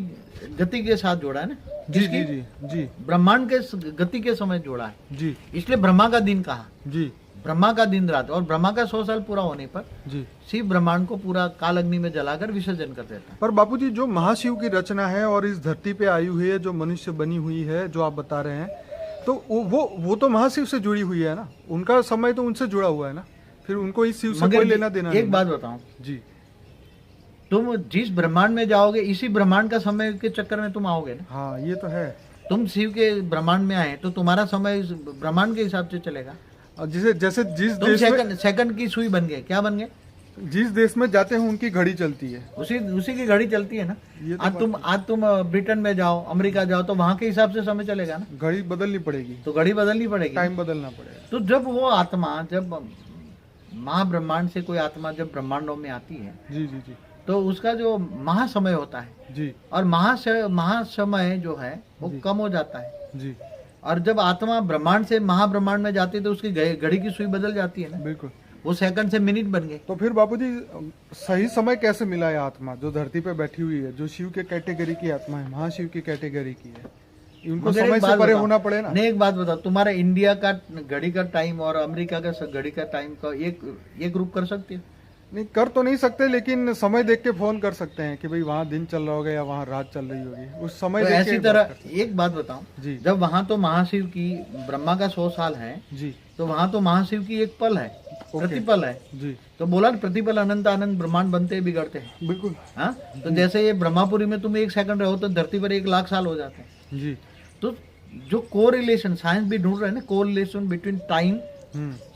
गति के साथ जोड़ा है ना। जी जी किसकी? जी जी ब्रह्मांड के गति के समय जोड़ा है, जी इसलिए ब्रह्मा का दिन कहा, जी ब्रह्मा का दिन रात। और ब्रह्मा का 100 साल पूरा होने पर जी। शिव ब्रह्मांड को पूरा काल अग्नि में जलाकर विसर्जन कर देता है। पर बापूजी, जो महाशिव की रचना है और इस धरती पे आई हुई है, जो मनुष्य बनी हुई है, जो आप बता रहे हैं, तो वो तो महाशिव से जुड़ी हुई है ना, उनका समय तो उनसे जुड़ा हुआ है ना, फिर उनको इस शिव से कोई लेना देना नहीं। एक बात बताऊं जी, तुम जिस ब्रह्मांड में जाओगे इसी ब्रह्मांड का समय के चक्कर में तुम आओगे ना। हाँ ये तो है। तुम शिव के ब्रह्मांड में आए तो तुम्हारा समय इस ब्रह्मांड के हिसाब से चलेगा। और जैसे जिस तुम देश में सेकंड की सुई बन गए, क्या बन गए? जिस देश में जाते हैं उनकी घड़ी चलती है, उसी की घड़ी चलती है ना। ये तो आज तुम ब्रिटेन में जाओ, अमेरिका जाओ, तो वहां के हिसाब से समय चलेगा ना। घड़ी बदलनी पड़ेगी, तो घड़ी बदलनी पड़ेगी, टाइम बदलना पड़ेगा। तो जब वो आत्मा, जब महाब्रह्मांड से कोई आत्मा जब ब्रह्मांडों में आती है, जी जी जी तो उसका जो महासमय होता है जी, और महासमय जो है वो जी। कम हो जाता है। जी और जब आत्मा ब्रह्मांड से महाब्रह्मांड में जाती है तो उसकी घड़ी की सुई बदल जाती है ना। बिल्कुल। वो सेकंड से मिनट बन गए। तो फिर बापूजी सही समय कैसे मिला है आत्मा जो धरती पे बैठी हुई है, जो शिव के कैटेगरी की आत्मा है, महाशिव की कैटेगरी की है, उनको मगर समय एक से बात परे बताओ, होना पड़े ना। नहीं एक बात बताओ, तुम्हारा इंडिया का घड़ी का टाइम और अमेरिका का घड़ी का टाइम का एक ग्रुप कर सकते हो? नहीं कर तो नहीं सकते, लेकिन समय देख के फोन कर सकते हैं कि भाई वहाँ दिन चल रहा होगा या वहाँ रात चल रही होगी, उस समय तो देख ऐसी के तरह बात कर सकते एक बात बताऊं, जी। जब वहां तो महाशिव की ब्रह्मा का 100 साल है, हैं। जी तो वहां तो महाशिव की एक पल है, प्रतिपल है। जी तो बोला ना, प्रतिपल अनंत आनंद ब्रह्मांड बनते हैं बिगड़ते हैं। बिल्कुल। हाँ, तो जैसे ये ब्रह्मापुरी में तुम 1 सेकंड रहो तो धरती पर 1 लाख साल हो जाते हैं। जी तो जो कोरिलेशन साइंस भी ढूंढ रहे हैं ना, कोरिलेशन बिटवीन टाइम,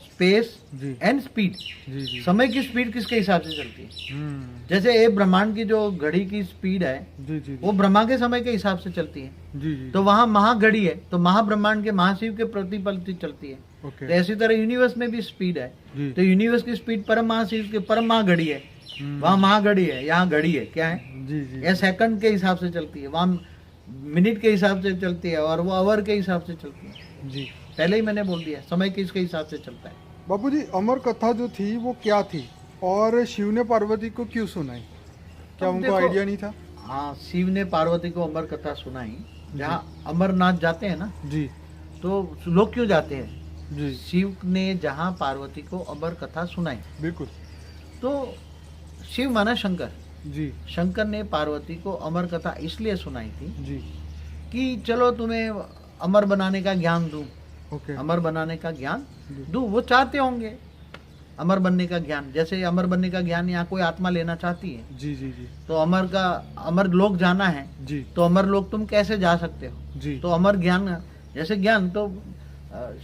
स्पेस जी एंड स्पीड। जी जी समय की स्पीड किसके हिसाब से चलती है? जैसे ये ब्रह्मांड की जो घड़ी की स्पीड है जी जी वो ब्रह्मा के समय के हिसाब से चलती है। जी जी तो वहाँ महाघड़ी है, तो महाब्रह्मांड के महाशिव के प्रतिपल से चलती है। ओके तो ऐसी तरह यूनिवर्स में भी स्पीड है। जी तो यूनिवर्स की स्पीड परम महाशिव के परम महाघड़ी है। वहाँ महाघड़ी है, यहाँ घड़ी है, क्या है? जी जी यह सेकंड के हिसाब से चलती है, वहाँ मिनट के हिसाब से चलती है, और वो आवर के हिसाब से चलती है। जी। पहले ही मैंने बोल दिया, समय किसके हिसाब से चलता है। बापूजी अमर कथा जो थी वो क्या थी, और शिव ने पार्वती को क्यों सुनाई, क्या अब उनको देखो, आइडिया नहीं था? हाँ, शिव ने पार्वती को अमर कथा सुनाई। जहाँ अमरनाथ जाते हैं ना, जी तो लोग क्यों जाते हैं? जी शिव ने जहाँ पार्वती को अमर कथा सुनाई, बिल्कुल। तो शिव माना शंकर, जी शंकर ने पार्वती को अमर कथा इसलिए सुनाई थी जी कि चलो तुम्हें अमर बनाने का ज्ञान दूं, ओके अमर बनाने का ज्ञान जी। दूं। वो चाहते होंगे अमर बनने का ज्ञान, जैसे अमर बनने का ज्ञान यहाँ कोई आत्मा लेना चाहती है, जी जी जी तो अमर लोक जाना है, जी तो अमर लोक तुम कैसे जा सकते हो? जी तो अमर ज्ञान, जैसे ज्ञान, तो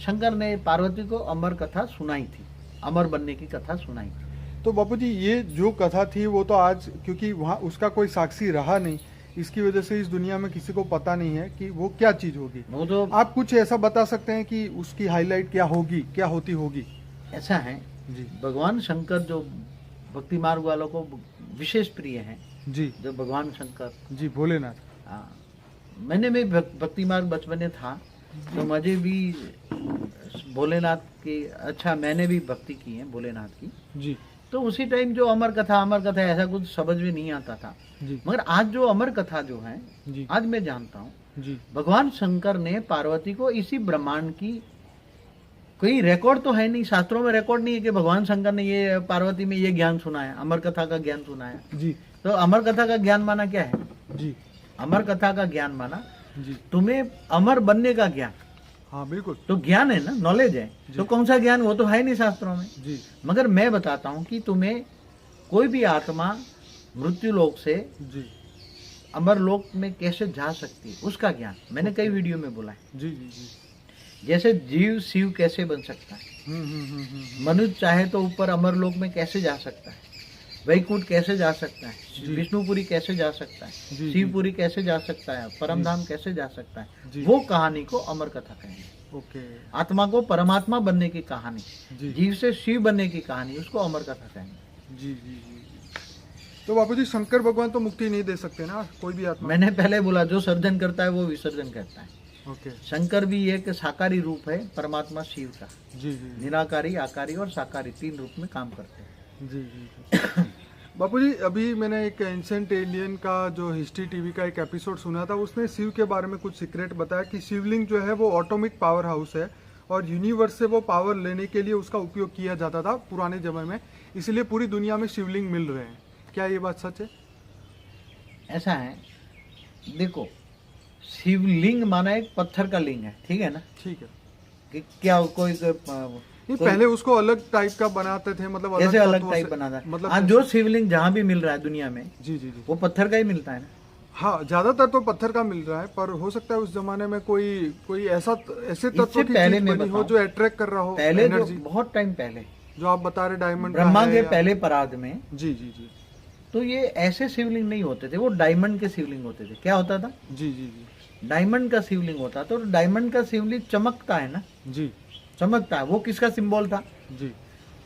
शंकर ने पार्वती को अमर कथा सुनाई थी, अमर बनने की कथा सुनाई थी। तो बापूजी ये जो कथा थी वो तो आज, क्योंकि वहाँ उसका कोई साक्षी रहा नहीं, इसकी वजह से इस दुनिया में किसी को पता नहीं है कि वो क्या चीज होगी। वो तो आप कुछ ऐसा बता सकते हैं कि उसकी हाईलाइट क्या होगी, क्या होती होगी? ऐसा है, जी भगवान शंकर जो भक्ति मार्ग वालों को विशेष प्रिय हैं, जी जो भगवान शंकर, जी भोलेनाथ। हाँ, मैंने भी भक्ति मार्ग बचपन में था, तो मुझे भी भोलेनाथ की, अच्छा मैंने भी भक्ति की है भोलेनाथ की। जी तो उसी टाइम जो अमर कथा ऐसा कुछ समझ में नहीं आता था। जी मगर आज जो अमर कथा जो है, जी आज मैं जानता हूँ जी भगवान शंकर ने पार्वती को इसी ब्रह्मांड की, कोई रिकॉर्ड तो है नहीं, शास्त्रों में रिकॉर्ड नहीं है कि भगवान शंकर ने ये पार्वती में ये ज्ञान सुनाया, अमर कथा का ज्ञान सुनाया। जी तो अमर कथा का ज्ञान माना क्या है? जी अमर कथा का ज्ञान माना जी तुम्हें अमर बनने का ज्ञान। हाँ बिल्कुल। तो ज्ञान है ना, नॉलेज है। तो कौन सा ज्ञान? वो तो है नहीं शास्त्रों में। जी मगर मैं बताता हूँ कि तुम्हें कोई भी आत्मा मृत्यु लोक से जी अमर लोक में कैसे जा सकती है, उसका ज्ञान मैंने कई वीडियो में बोला है। जी जी जी जैसे जीव शिव कैसे बन सकता है, मनुष्य चाहे तो ऊपर अमर लोक में कैसे जा सकता है, वैकुंठ कैसे जा सकता है, जी। विष्णुपुरी कैसे जा सकता जी, है, शिवपुरी कैसे जा सकता है, परमधाम कैसे जा सकता जी। है, वो कहानी को अमर कथा कहेंगे। ओके। आत्मा को परमात्मा बनने की कहानी, जी जीव से शिव बनने की कहानी, उसको अमर कथा कहेंगे। जी जी जी तो बापूजी शंकर भगवान तो मुक्ति नहीं दे सकते ना कोई भी आत्मा? मैंने पहले बोला, जो सर्जन करता है वो विसर्जन करता है। ओके। शंकर भी एक साकारी रूप है परमात्मा शिव का। जी जी निराकारी, आकारी और साकारी 3 रूप में काम करते हैं। जी जी बापूजी अभी मैंने एक एंशिएंट एलियन का जो हिस्ट्री टीवी का एक एपिसोड सुना था, उसमें शिव के बारे में कुछ सीक्रेट बताया कि शिवलिंग जो है वो ऑटोमिक पावर हाउस है, और यूनिवर्स से वो पावर लेने के लिए उसका उपयोग किया जाता था पुराने समय में, इसलिए पूरी दुनिया में शिवलिंग मिल रहे हैं। क्या ये बात सच है? ऐसा है, देखो, शिवलिंग माना एक पत्थर का लिंग है, ठीक है ना? ठीक है। कि क्या कोई नहीं, पहले उसको अलग टाइप का बनाते थे, मतलब कैसे अलग टाइप बनाता है? मतलब आज जो शिवलिंग जहाँ भी मिल रहा है दुनिया में, जी जी जी, वो पत्थर का ही मिलता है ना? हाँ, ज्यादातर तो पत्थर का मिल रहा है, पर हो सकता है उस जमाने में कोई ऐसे तत्व की पहले चीज मैं बनी हो जो अट्रैक्ट कर रहा हो पहले जो एनर्जी, बहुत टाइम पहले जो आप बता रहे डायमंड ब्रह्मा के पहले पराग में, जी जी जी, तो ये ऐसे शिवलिंग नहीं होते थे, वो डायमंड के शिवलिंग होते थे। क्या होता था? जी जी जी, डायमंड का शिवलिंग होता था। तो डायमंड का शिवलिंग चमकता है ना, जी चमकता है। वो किसका सिंबल था? जी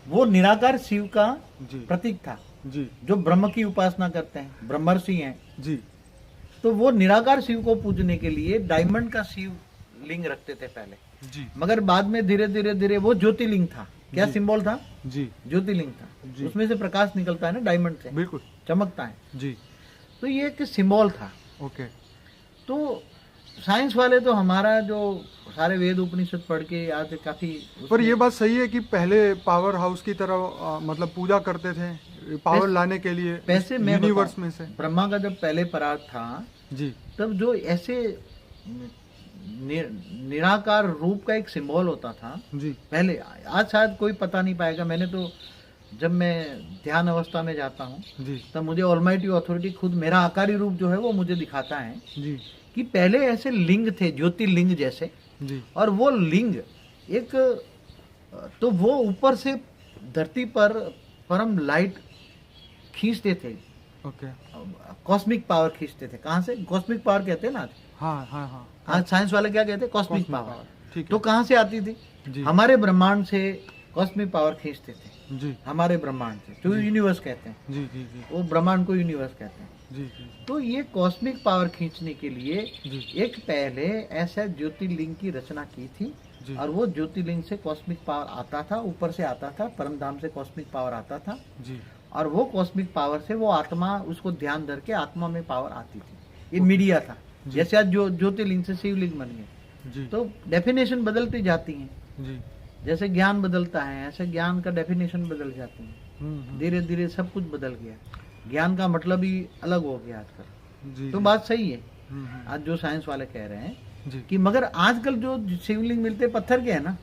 वो निराकार शिव का जी प्रतीक था, जी जो ब्रह्म की उपासना करते हैं, ब्रह्मर्षि हैं। जी, तो वो निराकार शिव को पूजने के लिए डायमंड का शिवलिंग रखते थे पहले, जी मगर बाद में धीरे धीरे धीरे वो ज्योतिर्लिंग था। क्या जी। सिंबल था? जी ज्योतिर्लिंग था। जी। उसमें से प्रकाश निकलता है ना, डायमंड से बिल्कुल, चमकता है। जी, तो ये एक सिंबल था। ओके। तो साइंस वाले तो हमारा जो सारे वेद उपनिषद पढ़ के आज काफी पर ये बात सही है कि पहले पावर हाउस की तरह मतलब पूजा करते थे पावर लाने के लिए पैसे में यूनिवर्स में से। ब्रह्मा का जब पहले पराग था जी, तब जो ऐसे निराकार रूप का एक सिंबल होता था जी, पहले। आज शायद कोई पता नहीं पाएगा। मैंने तो जब मैं ध्यान अवस्था में जाता हूँ जी, तब मुझे ऑलमाइटी अथॉरिटी खुद मेरा आकारी रूप जो है वो मुझे दिखाता है जी, कि पहले ऐसे लिंग थे, ज्योतिर्लिंग जैसे, जी, और वो लिंग एक, तो वो ऊपर से धरती पर परम लाइट खींचते थे, ओके, कॉस्मिक पावर खींचते थे। कहाँ से? कॉस्मिक पावर कहते हैं ना आज। हाँ हाँ हाँ, आज साइंस वाले क्या कहते हैं? Cosmic Cosmic power. power, ठीक है। तो कहाँ से आती थी? जी, हमारे ब्रह्मांड से कॉस्मिक पावर खींचते थे, जी, हमारे ब्रह्मांड से, जो यूनिवर्स कहते हैं। जी, जी, जी, वो ब्रह्मांड को यूनिवर्स कहते हैं। जी, जी, तो ये कॉस्मिक पावर खींचने के लिए जी, एक पहले ऐसा ज्योतिर्लिंग की रचना की थी, जी, और वो ज्योतिर्लिंग से कॉस्मिक पावर आता था, ऊपर से आता था, परमधाम से कॉस्मिक पावर आता था, जी, और वो कॉस्मिक पावर से वो आत्मा, उसको ध्यान धर के आत्मा में पावर आती थी। ये मीडिया था। जैसे आज जो ज्योतिर्लिंग से शिवलिंग बन गए, जी, तो डेफिनेशन बदलती जाती है। जी, जैसे ज्ञान बदलता है, ऐसे ज्ञान का डेफिनेशन बदल जाती है। हम्म, धीरे धीरे सब कुछ बदल गया, ज्ञान का मतलब ही अलग हो गया आजकल। जी, तो जी, बात सही है हम्म, आज जो साइंस वाले कह रहे हैं जी। कि, मगर आजकल जो शिवलिंग मिलते पत्थर के है ना,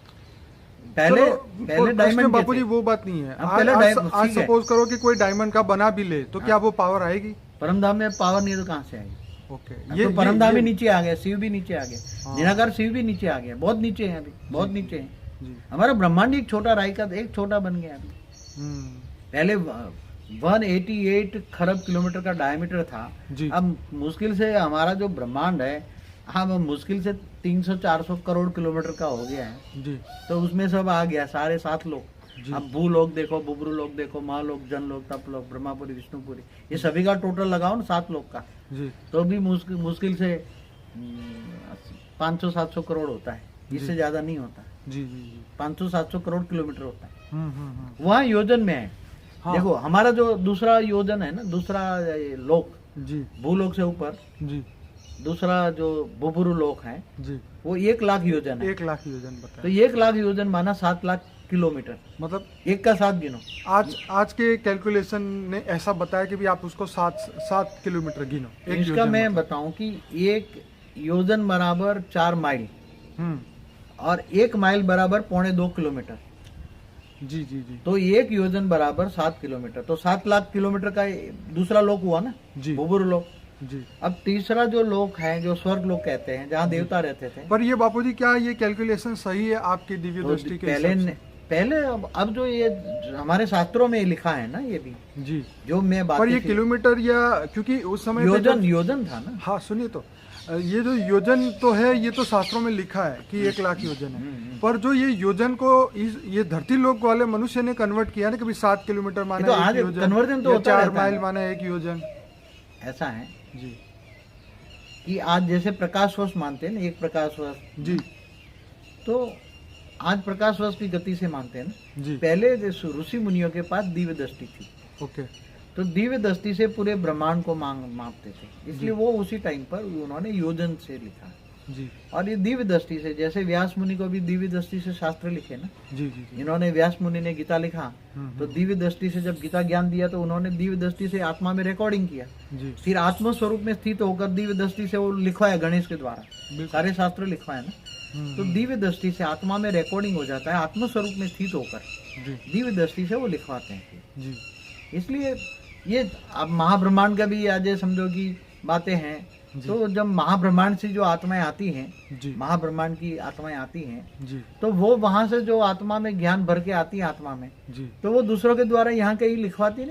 पहले चलो, पहले डायमंड बापू के जी थे। वो बात नहीं है। अब पहले आज ठीक है। सपोज करो कि कोई डायमंड का बना भी ले, तो क्या वो पावर आएगी? परमधाम में पावर नहीं है तो कहाँ से आएगी? ओके, अब तो परमधाम ही नीचे आ गया, शिव भी नीचे आ गया, निराकार शिव भी नीचे आ गया, बहुत नीचे है अभी, बहुत नीचे है। जी, हमारा ब्रह्मांड एक छोटा राय का एक छोटा बन गया अभी। हम्म, पहले 188 खरब किलोमीटर का डायमीटर था। जी, अब मुश्किल से हमारा जो ब्रह्मांड है, अब मुश्किल से 300-400 करोड़ किलोमीटर का हो गया है। जी, तो उसमें सब आ गया, सारे 7 लोग। जी, अब भू लोग देखो, बुबरू लोग देखो, महालोक, जन लोग, तप लोग, ब्रह्मापुरी, विष्णुपुरी, ये सभी का टोटल लगाओ ना 7 लोग का, जी, तो भी मुश्किल से 500-700 करोड़ होता है, इससे ज्यादा नहीं होता। जी, जी, जी, 500-700 करोड़ किलोमीटर होता है। हम्म, वहाँ योजन में है। हाँ। देखो हमारा जो दूसरा योजन है ना, दूसरा ये लोक, जी, भूलोक से ऊपर जी, दूसरा जो बुबुरु लोक है, जी, वो 1 लाख योजन है। 1 लाख योजन तो बताए, 1 लाख योजन माना 7 लाख किलोमीटर। मतलब एक का 7 गिनो। आज के कैलकुलेशन ने ऐसा बताया कि भी आप उसको 7 किलोमीटर गिनो एक इसका योजन मैं मतलब। बताऊं कि 1 योजन बराबर 4 माइल, हम्म, और 1 माइल बराबर 2.25 किलोमीटर। जी, जी, जी, तो 1 योजन बराबर 7 किलोमीटर, तो 7 लाख किलोमीटर का दूसरा लोक हुआ ना, जी, बुबुरु लोक। जी। अब तीसरा जो लोक है, जो स्वर्ग लोक कहते हैं, जहाँ देवता रहते थे। पर ये बापूजी क्या ये कैलकुलेशन सही है आपकी दिव्य तो दृष्टि के पहले हिसाब से? पहले अब जो ये हमारे शास्त्रों में लिखा है ना, ये भी जी, जो मैं बात, पर ये किलोमीटर या क्योंकि उस समय पे योजन जब- योजन था ना। हाँ सुनिए तो, ये जो योजन तो है, ये तो शास्त्रों में लिखा है कि 1 लाख योजन है, पर जो ये योजन को ये धरती लोक वाले मनुष्य ने कन्वर्ट किया ना, कभी 7 किलोमीटर माना ये तो 1 आज योजन, conversion तो या होता 4 रहता है। माइल माना 1 योजन। ऐसा है जी, कि आज जैसे प्रकाश वर्ष मानते हैं ना, एक प्रकाश वर्ष, जी, तो आज प्रकाश वर्ष की गति से मानते हैं ना। जी, पहले जैसे ऋषि मुनियों के पास दिव्य दृष्टि थी, ओके, तो दिव्य दृष्टि से पूरे ब्रह्मांड को मापते थे, इसलिए वो उसी टाइम पर उन्होंने योजन से लिखा। जी और ये दिव्य दृष्टि से, जैसे व्यास मुनि को भी दिव्य दृष्टि से शास्त्र लिखे ना, जी जी जी इन्होंने व्यास मुनि ने गीता लिखा तो दिव्य दृष्टि से जब गीता ज्ञान दिया तो उन्होंने दिव्य दृष्टि से आत्मा में रिकॉर्डिंग किया, जी फिर आत्म स्वरूप में स्थित होकर दिव्य दृष्टि से वो लिखवाया गणेश के द्वारा, सारे शास्त्र लिखवाए ना। तो दिव्य दृष्टि से आत्मा में रिकॉर्डिंग हो जाता है, आत्म स्वरूप में स्थित होकर दिव्य दृष्टि से वो लिखवाते हैं जी। इसलिए ये अब महाब्रह्मांड का भी आज समझो कि बातें हैं, तो जब महाब्रह्मांड से जो आत्माएं आती हैं, महाब्रह्मांड की आत्माएं आती हैं जी तो वो वहां से जो आत्मा में ज्ञान भर के आती है आत्मा में, जी तो वो दूसरों के द्वारा यहाँ कहीं लिखवाती नहीं।